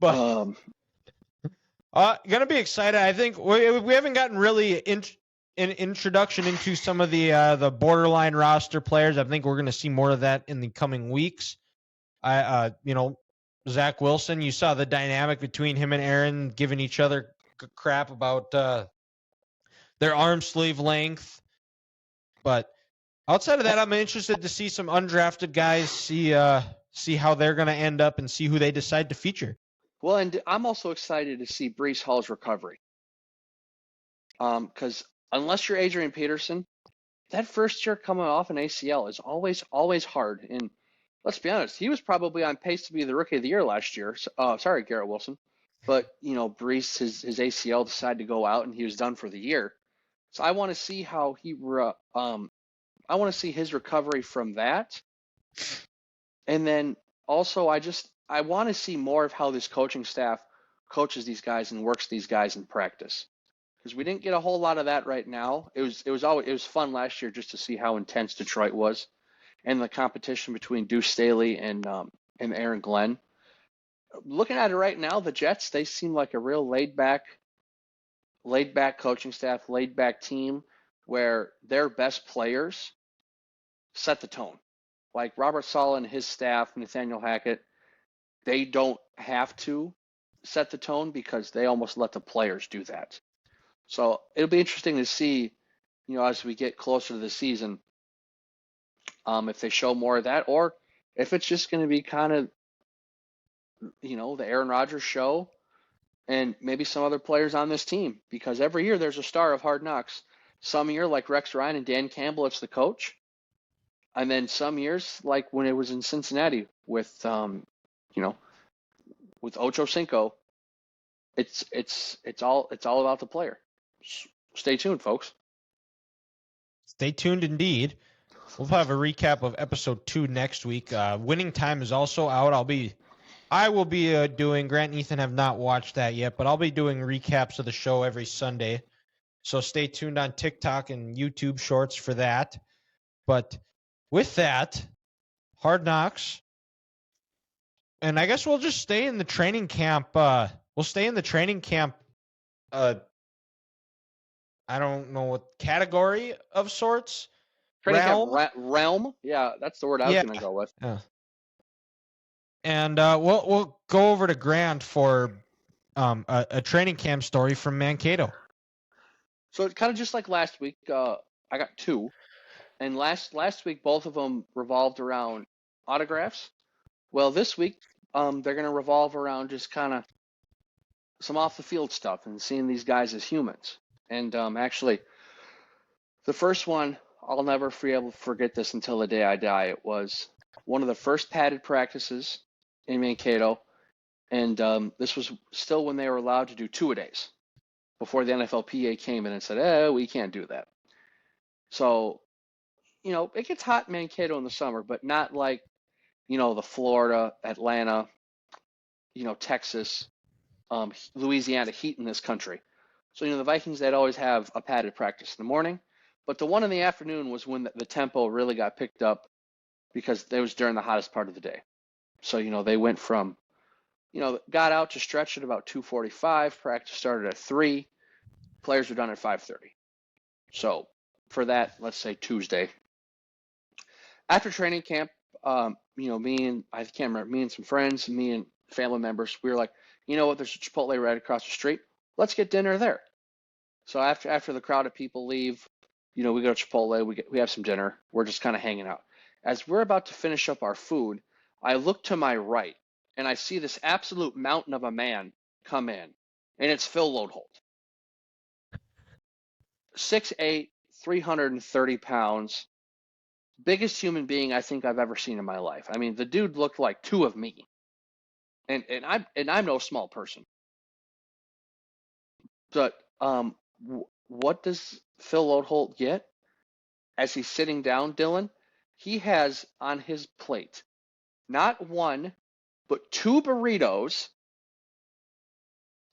But gonna be excited. I think we haven't gotten really an introduction into some of the borderline roster players. I think we're gonna see more of that in the coming weeks. Zach Wilson, you saw the dynamic between him and Aaron giving each other crap about their arm sleeve length. But outside of that, I'm interested to see some undrafted guys, see how they're going to end up and see who they decide to feature. Well, and I'm also excited to see Breece Hall's recovery. Because unless you're Adrian Peterson, that first year coming off an ACL is always hard. And let's be honest, he was probably on pace to be the Rookie of the Year last year. Sorry, Garrett Wilson. But, Breece, his ACL decided to go out and he was done for the year. So I want to see how I want to see his recovery from that. And then also I want to see more of how this coaching staff coaches these guys and works these guys in practice. Because we didn't get a whole lot of that right now. It was fun last year just to see how intense Detroit was and the competition between Deuce Staley and Aaron Glenn. Looking at it right now, the Jets, they seem like a real laid back coaching staff, laid back team where their best players set the tone. Like Robert Saleh and his staff, Nathaniel Hackett, they don't have to set the tone because they almost let the players do that. So it'll be interesting to see, as we get closer to the season, if they show more of that or if it's just going to be kind of, the Aaron Rodgers show and maybe some other players on this team, because every year there's a star of Hard Knocks. Some year, like Rex Ryan and Dan Campbell, it's the coach. And then some years, like when it was in Cincinnati with Ocho Cinco, it's all about the player. Stay tuned, folks. Stay tuned indeed. We'll have a recap of episode 2 next week. Winning Time is also out. I will be doing, Grant and Ethan have not watched that yet, but I'll be doing recaps of the show every Sunday. So stay tuned on TikTok and YouTube Shorts for that. But with that, Hard Knocks. And I guess we'll just stay in the training camp. We'll stay in the training camp. I don't know what category of sorts. Realm? Yeah, that's the word I was going to go with. Yeah. And we'll go over to Grant for a training camp story from Mankato. So it's kind of just like last week. I got 2, and last week both of them revolved around autographs. Well, this week they're going to revolve around just kind of some off the field stuff and seeing these guys as humans. And actually, the first one, I'll never be able to forget this until the day I die. It was one of the first padded practices in Mankato, And this was still when they were allowed to do two-a-days before the NFLPA came in and said, we can't do that. So, it gets hot in Mankato in the summer, but not like, the Florida, Atlanta, Texas, Louisiana heat in this country. So, the Vikings, they'd always have a padded practice in the morning, but the one in the afternoon was when the tempo really got picked up because it was during the hottest part of the day. So, they went from, got out to stretch at about 2:45. Practice started at 3. Players were done at 5:30. So for that, let's say Tuesday. After training camp, I can't remember, me and some friends, me and family members, we were like, you know what, there's a Chipotle right across the street. Let's get dinner there. So after the crowd of people leave, we go to Chipotle, we have some dinner. We're just kind of hanging out. As we're about to finish up our food, I look to my right and I see this absolute mountain of a man come in, and it's Phil Loadholt. 6'8", 330 pounds, biggest human being I think I've ever seen in my life. I mean, the dude looked like two of me, and I'm no small person. But what does Phil Loadholt get as he's sitting down, Dylan? He has on his plate not one, but 2 burritos,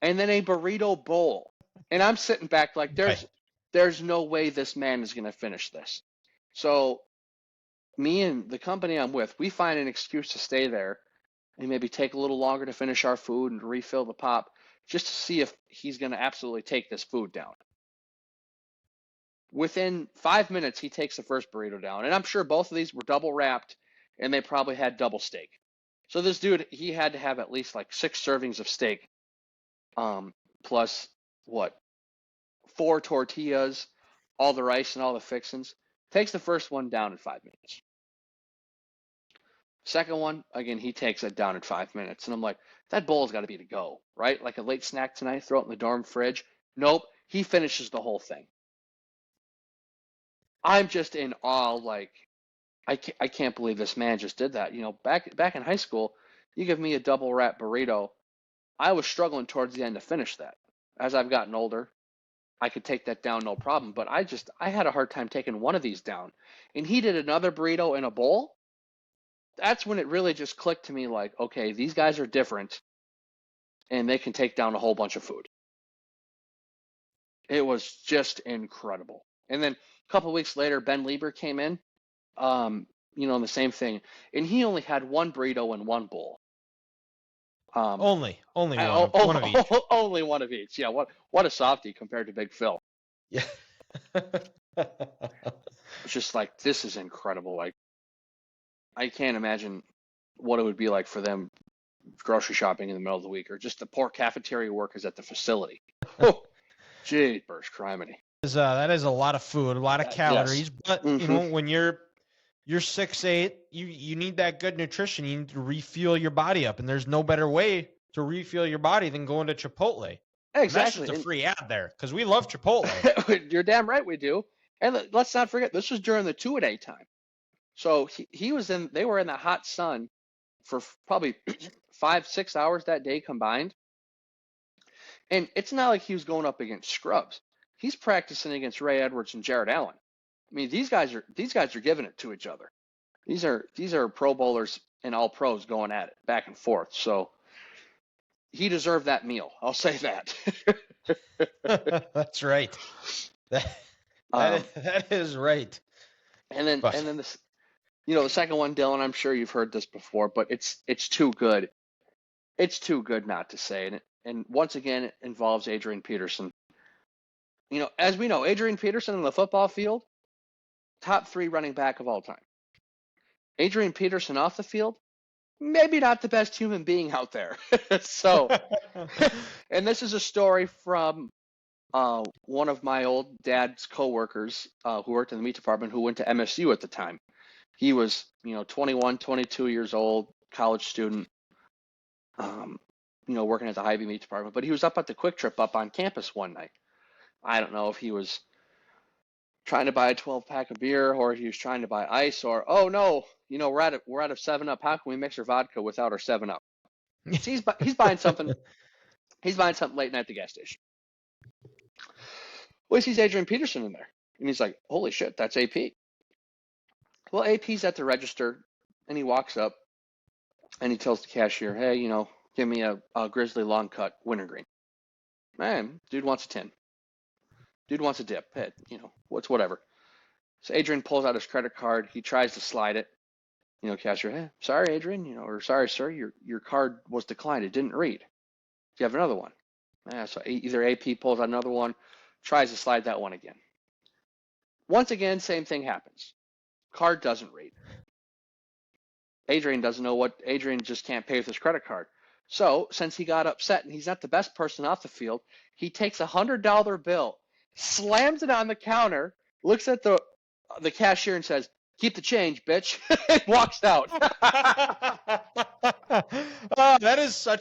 and then a burrito bowl. And I'm sitting back like, there's no way this man is going to finish this. So me and the company I'm with, we find an excuse to stay there and maybe take a little longer to finish our food and refill the pop just to see if he's going to absolutely take this food down. Within 5 minutes, he takes the first burrito down. And I'm sure both of these were double wrapped and they probably had double steak. So this dude, he had to have at least like 6 servings of steak, plus 4 tortillas, all the rice and all the fixings. Takes the first one down in 5 minutes. Second one, again, he takes it down in 5 minutes. And I'm like, that bowl's got to be to go, right? Like a late snack tonight, throw it in the dorm fridge. Nope, he finishes the whole thing. I'm just in awe, like, I can't believe this man just did that. Back in high school, you give me a double wrap burrito, I was struggling towards the end to finish that. As I've gotten older, I could take that down no problem, but I had a hard time taking one of these down. And he did another burrito in a bowl. That's when it really just clicked to me like, okay, these guys are different and they can take down a whole bunch of food. It was just incredible. And then a couple of weeks later, Ben Lieber came in, and the same thing. And he only had 1 burrito and 1 bowl. Only one of each. Only one of each. Yeah, what a softie compared to Big Phil. Yeah. It's just like, this is incredible. Like, I can't imagine what it would be like for them grocery shopping in the middle of the week, or just the poor cafeteria workers at the facility. Oh, jeepers, criminy. That is a lot of food, a lot of calories. Yes. But when you're 6'8", you need that good nutrition. You need to refuel your body up, and there's no better way to refuel your body than going to Chipotle. Exactly. And that's just a free ad there because we love Chipotle. You're damn right we do. And let's not forget, this was during the 2-a-day time. So they were in the hot sun for probably 5-6 hours that day combined. And it's not like he was going up against scrubs. He's practicing against Ray Edwards and Jared Allen. I mean, these guys are giving it to each other. These are Pro Bowlers and all pros going at it back and forth. So he deserved that meal. I'll say that. That's right. That is right. And then this, the second one, Dylan, I'm sure you've heard this before, but it's too good. It's too good not to say. And once again, it involves Adrian Peterson. As we know, Adrian Peterson on the football field, top 3 running back of all time. Adrian Peterson off the field, maybe not the best human being out there. So, and this is a story from one of my old dad's coworkers who worked in the meat department, who went to MSU at the time. He was, 21, 22 years old, college student, working at the Hy-Vee meat department. But he was up at the Quick Trip up on campus one night. I don't know if he was trying to buy a 12-pack of beer, or if he was trying to buy ice, or, oh no, we're out of 7-Up. How can we mix our vodka without our 7-Up? So he's buying something. He's buying something late night at the gas station. Well, he sees Adrian Peterson in there, and he's like, "Holy shit, that's AP." Well, AP's at the register, and he walks up, and he tells the cashier, "Hey, give me a Grizzly long cut wintergreen." Man, dude wants a 10. Dude wants a dip. Hey, whatever. So Adrian pulls out his credit card. He tries to slide it. Cashier, "Hey, sorry, Adrian, or sorry, sir, your card was declined. It didn't read. Do you have another one?" So either AP pulls out another one, tries to slide that one again. Once again, same thing happens. Card doesn't read. Adrian doesn't know what, Adrian just can't pay with his credit card. So since he got upset and he's not the best person off the field, he takes a $100 bill, slams it on the counter, looks at the cashier and says, "Keep the change, bitch," and walks out. Oh, that is a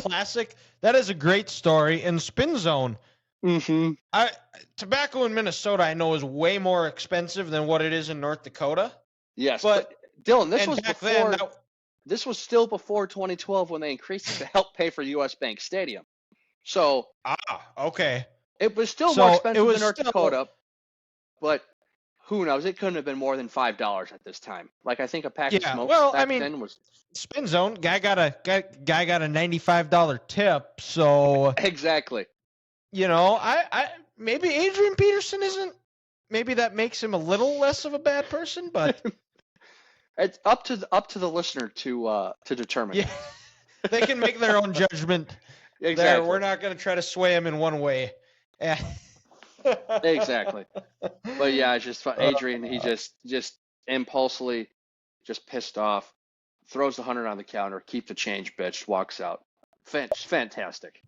classic. That is a great story. And Spin Zone. Mm-hmm. Tobacco in Minnesota, I know, is way more expensive than what it is in North Dakota. Yes, but Dylan, this was still before 2012 when they increased it to help pay for U.S. Bank Stadium. So okay. It was still more expensive than North Dakota, but who knows? It couldn't have been more than $5 at this time. Like, I think a pack of smokes then was Spin Zone guy got a $95 tip. So exactly. I maybe Adrian Peterson isn't. Maybe that makes him a little less of a bad person, but it's up to the listener to determine. Yeah, they can make their own judgment. Exactly. There, we're not going to try to sway him in one way. Exactly. But yeah, it's just Adrian. He just impulsively, just pissed off, throws the 100 on the counter, "Keep the change, bitch," walks out. Fantastic.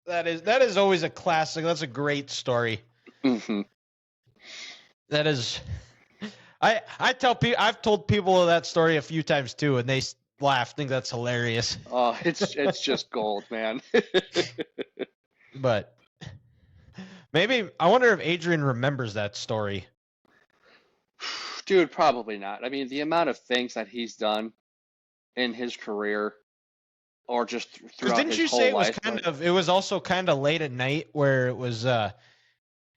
That is always a classic. That's a great story. Mm-hmm. That is. I've told people that story a few times too, and they laugh. Think that's hilarious. Oh, it's just gold, man. But maybe I wonder if Adrian remembers that story. Dude, probably not. I mean, the amount of things that he's done in his career, or just throughout didn't his you whole say it life, it was also kind of late at night where it was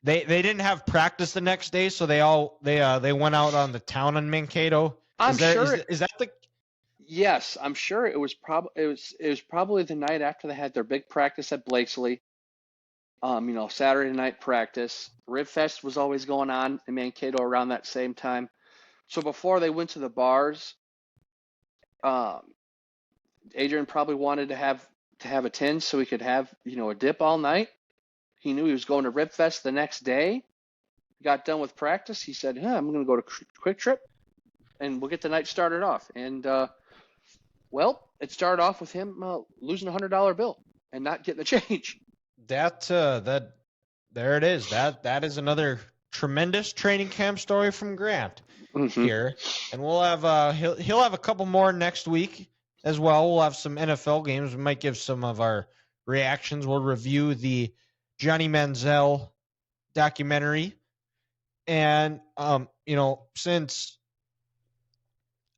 they didn't have practice the next day, so they went out on the town in Mankato. Is that the? Yes, I'm sure it was probably the night after they had their big practice at Blakesley. Saturday night practice. Rib Fest was always going on in Mankato around that same time. So before they went to the bars, Adrian probably wanted to have a 10 so he could have, a dip all night. He knew he was going to Rib Fest the next day. Got done with practice. He said, "I'm going to go to Quick Trip, and we'll get the night started off." And it started off with him losing a $100 bill and not getting the change. There it is. That is another tremendous training camp story from Grant here, and we'll have he'll have a couple more next week as well. We'll have some NFL games. We might give some of our reactions. We'll review the Johnny Manziel documentary, and since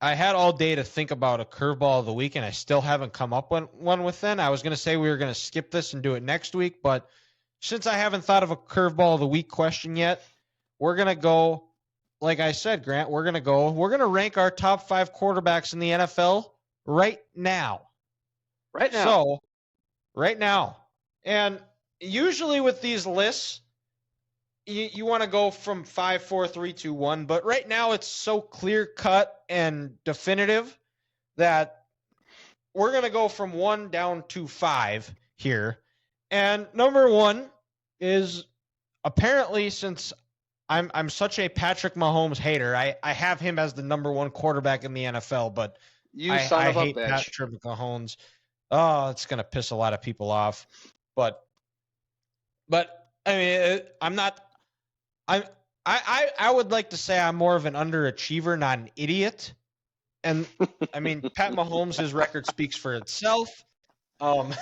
I had all day to think about a curveball of the week, and I still haven't come up with one within. I was going to say we were going to skip this and do it next week, but since I haven't thought of a curveball of the week question yet, we're going to go, like I said, Grant, we're going to rank our top 5 quarterbacks in the NFL right now. Right now. So, right now. And usually with these lists, you want to go from 5, 4, 3, 2, 1, but right now it's so clear-cut and definitive that we're going to go from 1 down to 5 here. And number 1 is apparently, since I'm such a Patrick Mahomes hater, I have him as the number 1 quarterback in the NFL, but I hate Patrick Mahomes. Oh, it's going to piss a lot of people off. But I mean, I would like to say I'm more of an underachiever, not an idiot. And I mean, Pat Mahomes, his record speaks for itself. And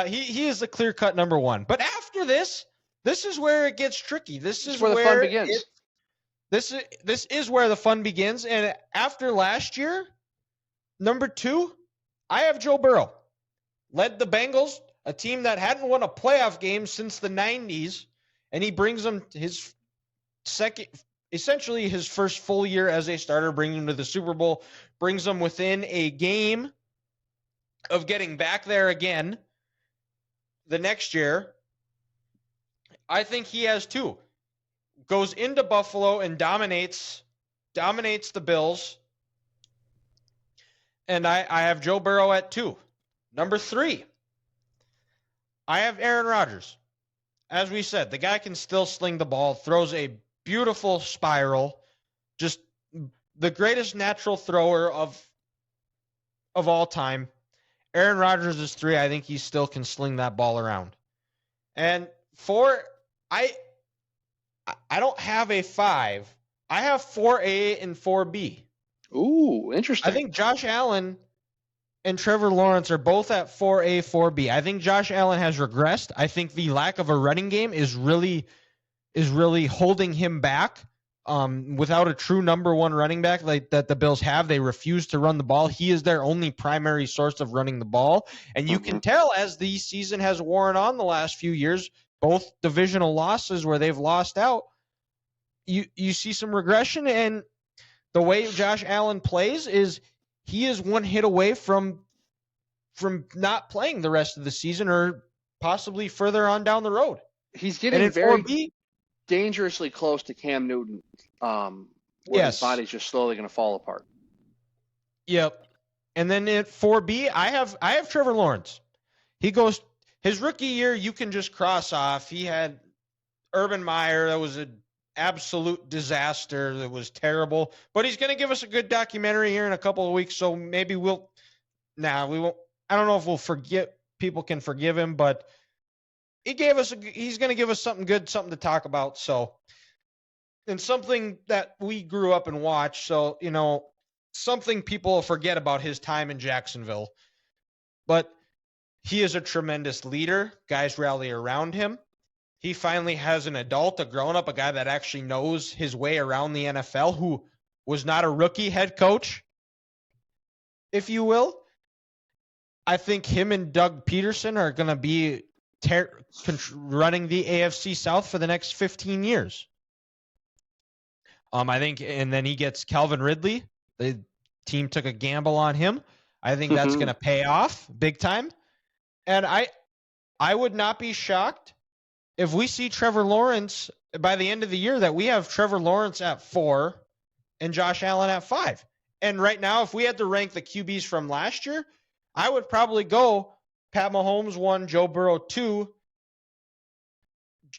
he is the clear-cut number 1. But after this is where it gets tricky. This is where the fun begins. This is where the fun begins. And after last year, Number 2, I have Joe Burrow. Led the Bengals, a team that hadn't won a playoff game since the 90s, and he brings them his essentially his first full year as a starter, bringing them to the Super Bowl, brings them within a game of getting back there again the next year. I think he has 2. Goes into Buffalo and dominates the Bills. And I have Joe Burrow at 2. Number 3, I have Aaron Rodgers. As we said, the guy can still sling the ball, throws a beautiful spiral, just the greatest natural thrower of all time. Aaron Rodgers is 3. I think he still can sling that ball around. And 4, I don't have a 5. I have 4A and 4B. Ooh, interesting. I think Josh Allen and Trevor Lawrence are both at 4A, 4B. I think Josh Allen has regressed. I think the lack of a running game is really holding him back. Without a true number 1 running back like that the Bills have, they refuse to run the ball. He is their only primary source of running the ball. And you can tell as the season has worn on the last few years, both divisional losses where they've lost out, you see some regression. And the way Josh Allen plays is he is 1 hit away from not playing the rest of the season or possibly further on down the road. He's getting very dangerously close to Cam Newton, where his body's just slowly going to fall apart. Yep. And then at 4B, I have Trevor Lawrence. He goes his rookie year, you can just cross off. He had Urban Meyer, that was an absolute disaster. That was terrible. But he's going to give us a good documentary here in a couple of weeks, so maybe we won't. I don't know if we'll forget. People can forgive him, but he's going to give us something good, something to talk about. So, and something that we grew up and watched. So, something people will forget about his time in Jacksonville. But he is a tremendous leader. Guys rally around him. He finally has an adult, a grown-up, a guy that actually knows his way around the NFL, who was not a rookie head coach, if you will. I think him and Doug Peterson are going to be running the AFC South for the next 15 years. I think, and then he gets Calvin Ridley. The team took a gamble on him. I think that's going to pay off big time. And I would not be shocked if we see Trevor Lawrence by the end of the year, that we have Trevor Lawrence at 4 and Josh Allen at 5. And right now, if we had to rank the QBs from last year, I would probably go Pat Mahomes 1, Joe Burrow 2,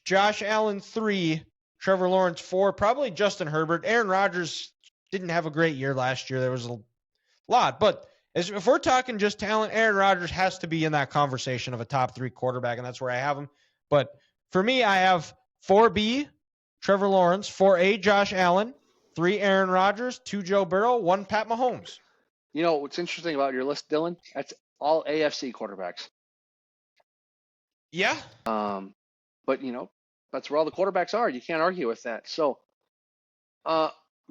Josh Allen 3, Trevor Lawrence 4, probably Justin Herbert. Aaron Rodgers didn't have a great year last year. There was a lot. But if we're talking just talent, Aaron Rodgers has to be in that conversation of a top 3 quarterback, and that's where I have him. But for me, I have 4B, Trevor Lawrence, 4A, Josh Allen, 3, Aaron Rodgers, 2, Joe Burrow, 1, Pat Mahomes. You know what's interesting about your list, Dylan? That's all AFC quarterbacks. Yeah. But that's where all the quarterbacks are. You can't argue with that. So,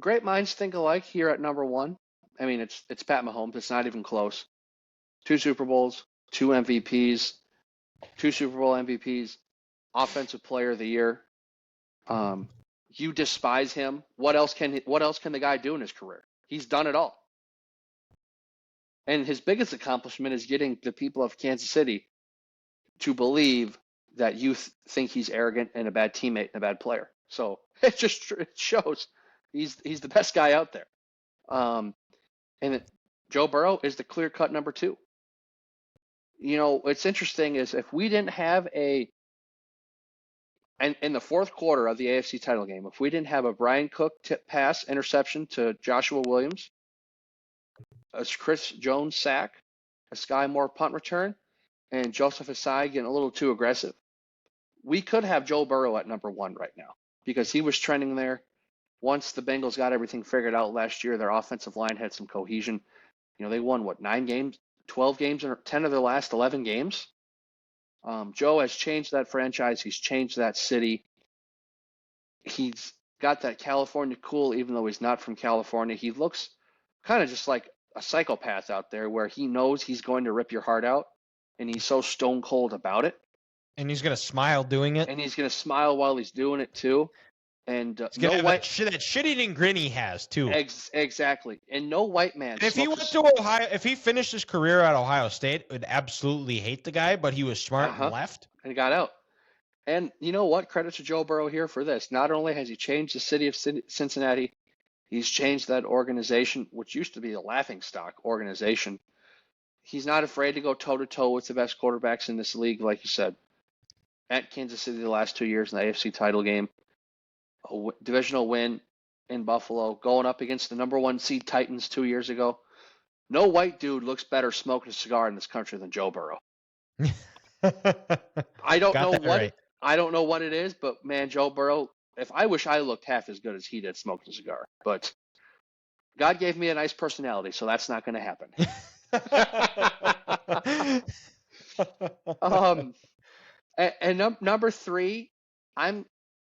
great minds think alike here at number 1. I mean, it's Pat Mahomes. It's not even close. 2 Super Bowls, 2 MVPs, 2 Super Bowl MVPs, Offensive Player of the Year. You despise him. What else can the guy do in his career? He's done it all. And his biggest accomplishment is getting the people of Kansas City to believe that you think he's arrogant and a bad teammate and a bad player. So it shows he's the best guy out there. Joe Burrow is the clear-cut number 2. What's interesting is if we didn't have in the fourth quarter of the AFC title game, if we didn't have a Brian Cook tip pass interception to Joshua Williams, a Chris Jones sack, a Sky Moore punt return, and Joseph Asai getting a little too aggressive, we could have Joe Burrow at number 1 right now because he was trending there. Once the Bengals got everything figured out last year, their offensive line had some cohesion. They won, 9 games, 12 games, and 10 of their last 11 games. Joe has changed that franchise. He's changed that city. He's got that California cool, even though he's not from California. He looks kind of just like a psychopath out there where he knows he's going to rip your heart out, and he's so stone cold about it. And he's gonna smile doing it. And he's gonna smile while he's doing it too. And he's gonna have that shit-eating grin he has too. Exactly. And no white man. And if he went to Ohio, if he finished his career at Ohio State, would absolutely hate the guy, but he was smart and left. And he got out. And you know what? Credit to Joe Burrow here for this. Not only has he changed the city of Cincinnati, he's changed that organization, which used to be a laughingstock organization. He's not afraid to go toe-to-toe with the best quarterbacks in this league, like you said. At Kansas City the last 2 years in the AFC title game, a divisional win in Buffalo, going up against the number 1 seed Titans 2 years ago. No white dude looks better smoking a cigar in this country than Joe Burrow. I don't know what right. I don't know what it is, but man, Joe Burrow, I wish I looked half as good as he did smoking a cigar. But God gave me a nice personality, so that's not going to happen. And number 3, I'm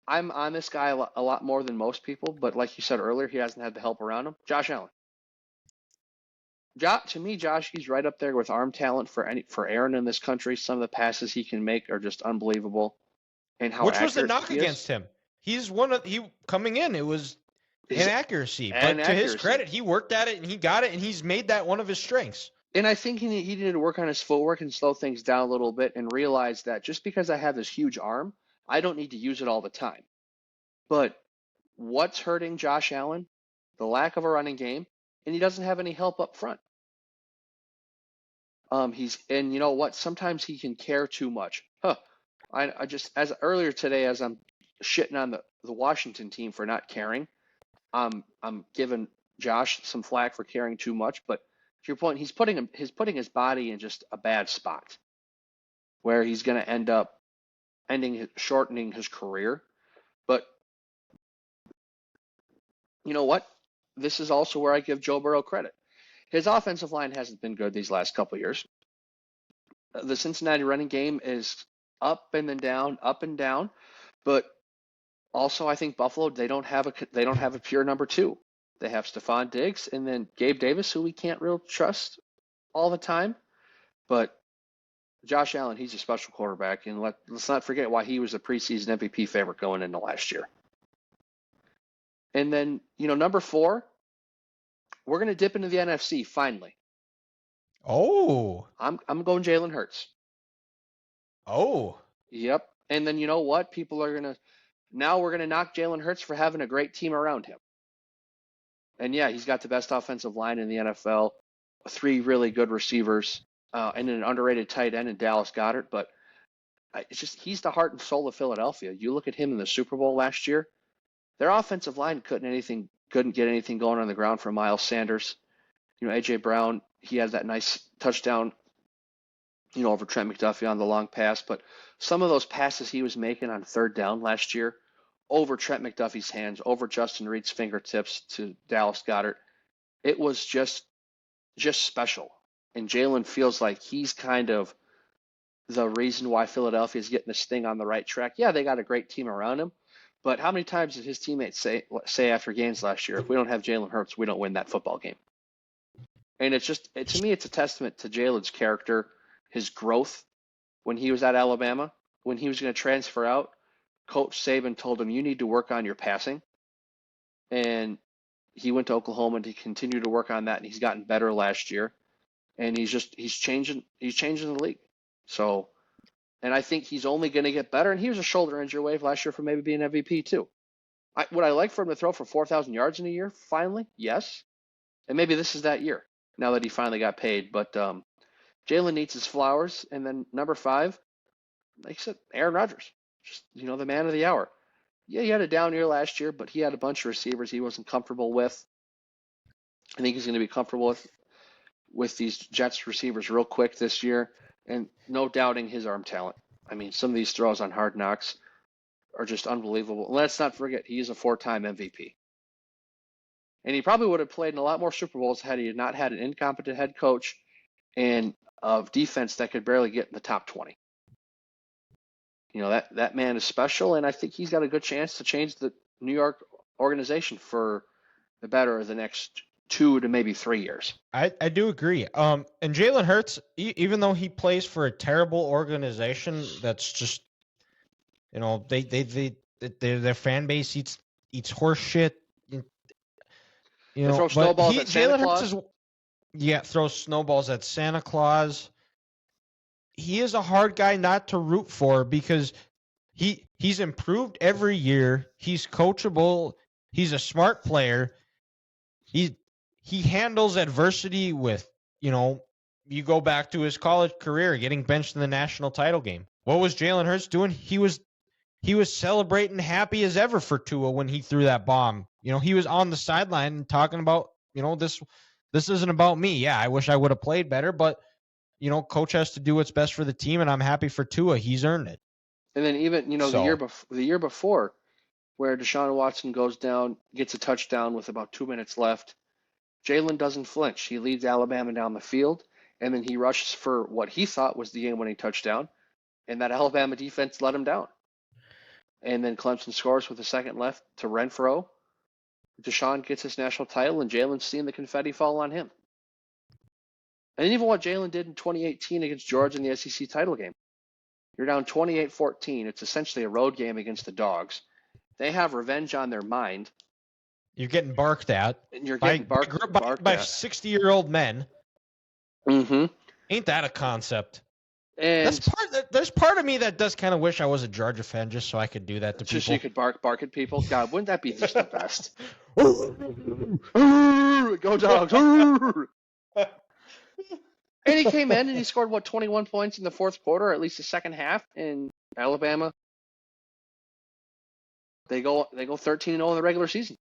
on this guy a lot more than most people, but like you said earlier, he hasn't had the help around him. Josh Allen. To me, Josh, he's right up there with arm talent for Aaron in this country. Some of the passes he can make are just unbelievable. And how Which was the knock against him? He's coming in. It was inaccuracy, but to his credit, he worked at it and he got it, and he's made that one of his strengths. And I think he needed to work on his footwork and slow things down a little bit and realize that just because I have this huge arm, I don't need to use it all the time. But what's hurting Josh Allen? The lack of a running game, and he doesn't have any help up front. And you know what? Sometimes he can care too much. I just, as earlier today, as I'm shitting on the Washington team for not caring, I'm giving Josh some flack for caring too much. But to your point, he's putting his body in just a bad spot, where he's going to end up shortening his career. But you know what? This is also where I give Joe Burrow credit. His offensive line hasn't been good these last couple of years. The Cincinnati running game is up and then down, up and down. But also, I think Buffalo, they don't have a pure number 2. They have Stephon Diggs and then Gabe Davis, who we can't really trust all the time. But Josh Allen, he's a special quarterback, and let's not forget why he was a preseason MVP favorite going into last year. And then, number 4, we're going to dip into the NFC finally. Oh. I'm going Jalen Hurts. Oh. Yep. And then you know what? We're going to knock Jalen Hurts for having a great team around him. And yeah, he's got the best offensive line in the NFL, 3 really good receivers, and an underrated tight end in Dallas Goedert. But it's just, he's the heart and soul of Philadelphia. You look at him in the Super Bowl last year, their offensive line couldn't get anything going on the ground for Miles Sanders. A.J. Brown, he had that nice touchdown, over Trent McDuffie on the long pass. But some of those passes he was making on 3rd down last year, over Trent McDuffie's hands, over Justin Reed's fingertips to Dallas Goedert, it was just special. And Jalen feels like he's kind of the reason why Philadelphia is getting this thing on the right track. Yeah, they got a great team around him. But how many times did his teammates say after games last year, if we don't have Jalen Hurts, we don't win that football game? And to me, it's a testament to Jalen's character, his growth. When he was at Alabama, when he was going to transfer out, Coach Saban told him, you need to work on your passing. And he went to Oklahoma to continue to work on that, and he's gotten better last year. And he's changing the league. So, and I think he's only going to get better. And he was a shoulder injury away last year from maybe being MVP too. Would I like for him to throw for 4,000 yards in a year? Finally, yes. And maybe this is that year now that he finally got paid. But Jalen needs his flowers. And then number 5, like I said, Aaron Rodgers, just the man of the hour. Yeah, he had a down year last year, but he had a bunch of receivers he wasn't comfortable with. I think he's going to be comfortable with these Jets receivers real quick this year. And no doubting his arm talent. I mean, some of these throws on Hard Knocks are just unbelievable. Let's not forget, he is a 4-time MVP. And he probably would have played in a lot more Super Bowls had he not had an incompetent head coach and a defense that could barely get in the top 20. That man is special, and I think he's got a good chance to change the New York organization for the better the next 2 to maybe 3 years. I do agree. And Jalen Hurts, even though he plays for a terrible organization that's just, their fan base eats horse shit. They throw snowballs at Santa Claus. Throws snowballs at Santa Claus. He is a hard guy not to root for because he's improved every year. He's coachable. He's a smart player. He handles adversity with, you go back to his college career, getting benched in the national title game. What was Jalen Hurts doing? He was celebrating happy as ever for Tua when he threw that bomb. He was on the sideline talking about, this isn't about me. Yeah, I wish I would have played better, but coach has to do what's best for the team, and I'm happy for Tua. He's earned it. And then even, the year before, where Deshaun Watson goes down, gets a touchdown with about 2 minutes left, Jalen doesn't flinch. He leads Alabama down the field, and then he rushes for what he thought was the game-winning touchdown, and that Alabama defense let him down. And then Clemson scores with a second left to Renfro. Deshaun gets his national title, and Jalen's seeing the confetti fall on him. And even what Jalen did in 2018 against Georgia in the SEC title game. You're down 28-14. It's essentially a road game against the Dogs. They have revenge on their mind. You're getting barked at. And you're getting barked by 60-year-old men. Mm-hmm. Ain't that a concept? And there's part of me that does kind of wish I was a Georgia fan just so I could do that to people. Just so you could bark at people? God, wouldn't that be just the best? Go Dogs! And he came in and he scored, 21 points in the fourth quarter, or at least the second half, in Alabama. They go 13-0 in the regular season.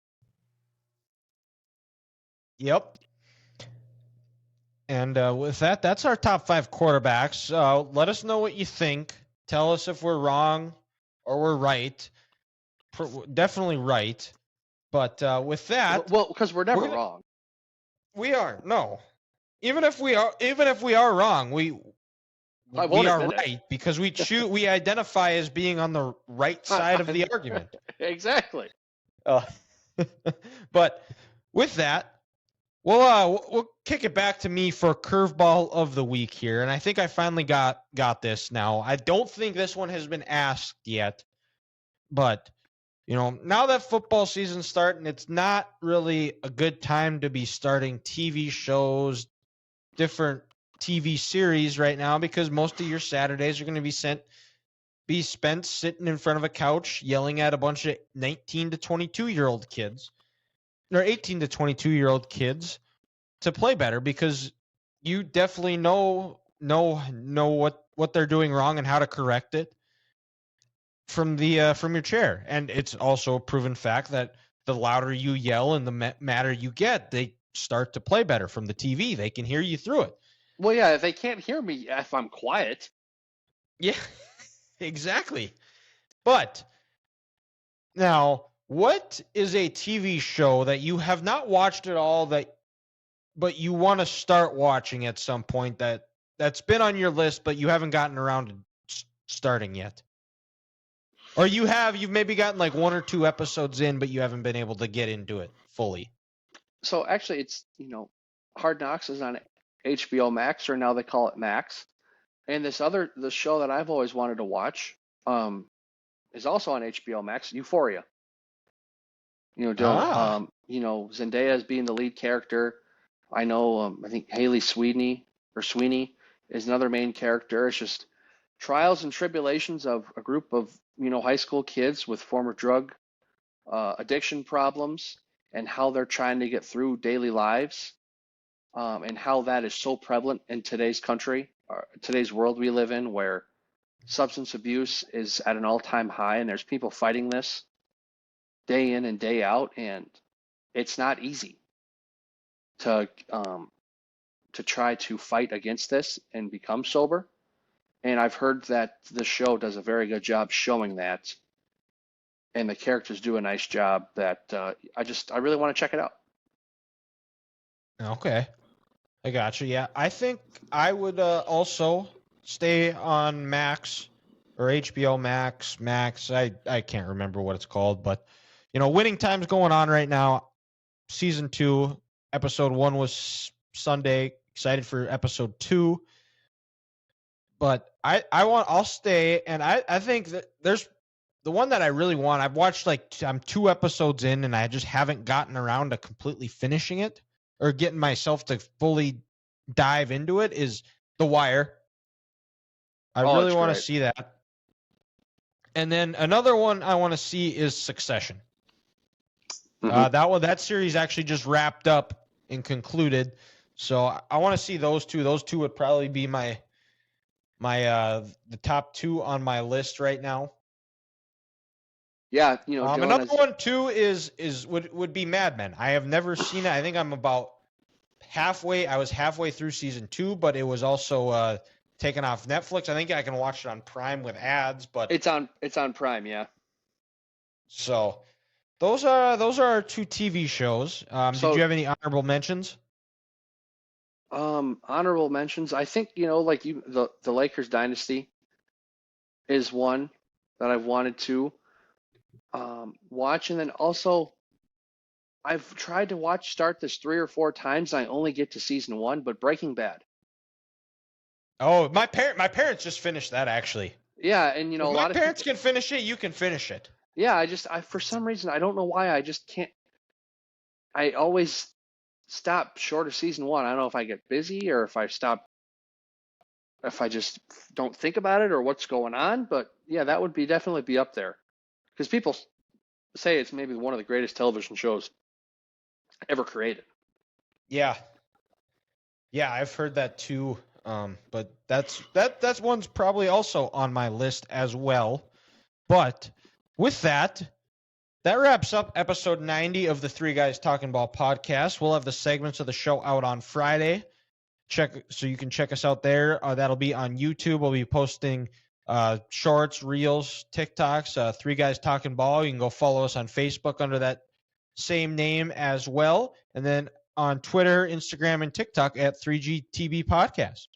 Yep. And with that, that's our top 5 quarterbacks. Let us know what you think. Tell us if we're wrong or we're right. Definitely right. But with that, well, because we're never wrong. We are no. Even if we are wrong, we are right because we identify as being on the right side of the argument. Exactly. But with that, we'll kick it back to me for Curveball of the Week here, and I think I finally got this now. I don't think this one has been asked yet, but now that football season's starting, it's not really a good time to be starting TV shows, different TV series right now, because most of your Saturdays are going to be spent sitting in front of a couch yelling at a bunch of 19 to 22-year-old kids or 18 to 22-year-old kids to play better, because you definitely know what they're doing wrong and how to correct it from your chair. And it's also a proven fact that the louder you yell and the madder you get, they start to play better from the TV. They can hear you through it. Well, yeah, they can't hear me if I'm quiet. Yeah, exactly. But now, what is a TV show that you have not watched at all but you want to start watching at some point that's been on your list but you haven't gotten around to starting yet? Or you've maybe gotten like 1 or 2 episodes in, but you haven't been able to get into it fully. So actually, it's Hard Knocks is on HBO Max, or now they call it Max, and the show that I've always wanted to watch is also on HBO Max, Euphoria. Zendaya as being the lead character. I know I think Haley Sweeney is another main character. It's just trials and tribulations of a group of high school kids with former drug addiction problems, and how they're trying to get through daily lives, and how that is so prevalent in today's country, today's world we live in, where substance abuse is at an all-time high, and there's people fighting this day in and day out, and it's not easy to try to fight against this and become sober. And I've heard that the show does a very good job showing that, and the characters do a nice job. That I really want to check it out. Okay, I got you. Yeah, I think I would also stay on Max or HBO Max. I can't remember what it's called, but Winning Time's going on right now. Season 2 Episode 1 was Sunday. Excited for episode 2. But I'll stay, and I think that there's the one that I really want. I've watched I'm 2 episodes in, and I just haven't gotten around to completely finishing it or getting myself to fully dive into it is The Wire. I really want to see that. And then another one I want to see is Succession. That series actually just wrapped up and concluded. So I want to see those two. Those two would probably be the top 2 on my list right now. Yeah, another one too would be Mad Men. I have never seen it. I think I'm about halfway. I was halfway through season 2, but it was also taken off Netflix. I think I can watch it on Prime with ads, but it's on Prime, yeah. So those are our 2 TV shows. Did you have any honorable mentions? Honorable mentions. I think the Lakers dynasty is one that I've wanted to watch, and then also I've tried to start this 3 or 4 times, and I only get to season 1. But Breaking Bad. Oh, my parents just finished that actually. Yeah, and a lot of parents can finish it. You can finish it. Yeah, I for some reason I don't know why I just can't. I always stop short of season 1. I don't know if I get busy or if I just don't think about it or what's going on. But yeah, that would definitely be up there because people say it's maybe one of the greatest television shows ever created. Yeah, I've heard that too. But that's one's probably also on my list as well. But with that wraps up episode 90 of the 3 Guys Talking Ball podcast. We'll have the segments of the show out on Friday. So you can check us out there. That'll be on YouTube. We'll be posting shorts, reels, TikToks, 3 Guys Talking Ball. You can go follow us on Facebook under that same name as well. And then on Twitter, Instagram, and TikTok at 3GTB Podcast.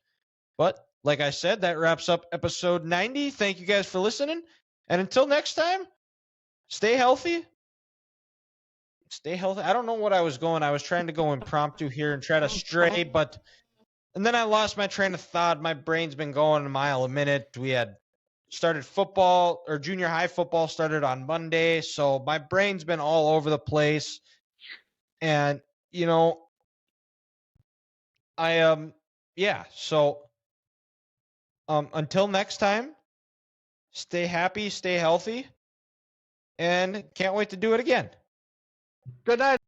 But like I said, that wraps up episode 90. Thank you guys for listening. And until next time, stay healthy. Stay healthy. I don't know what I was trying to go impromptu here and try to stray, and then I lost my train of thought. My brain's been going a mile a minute. We had started football, or junior high football started on Monday, so my brain's been all over the place. And until next time, stay happy, stay healthy, and can't wait to do it again. Good night.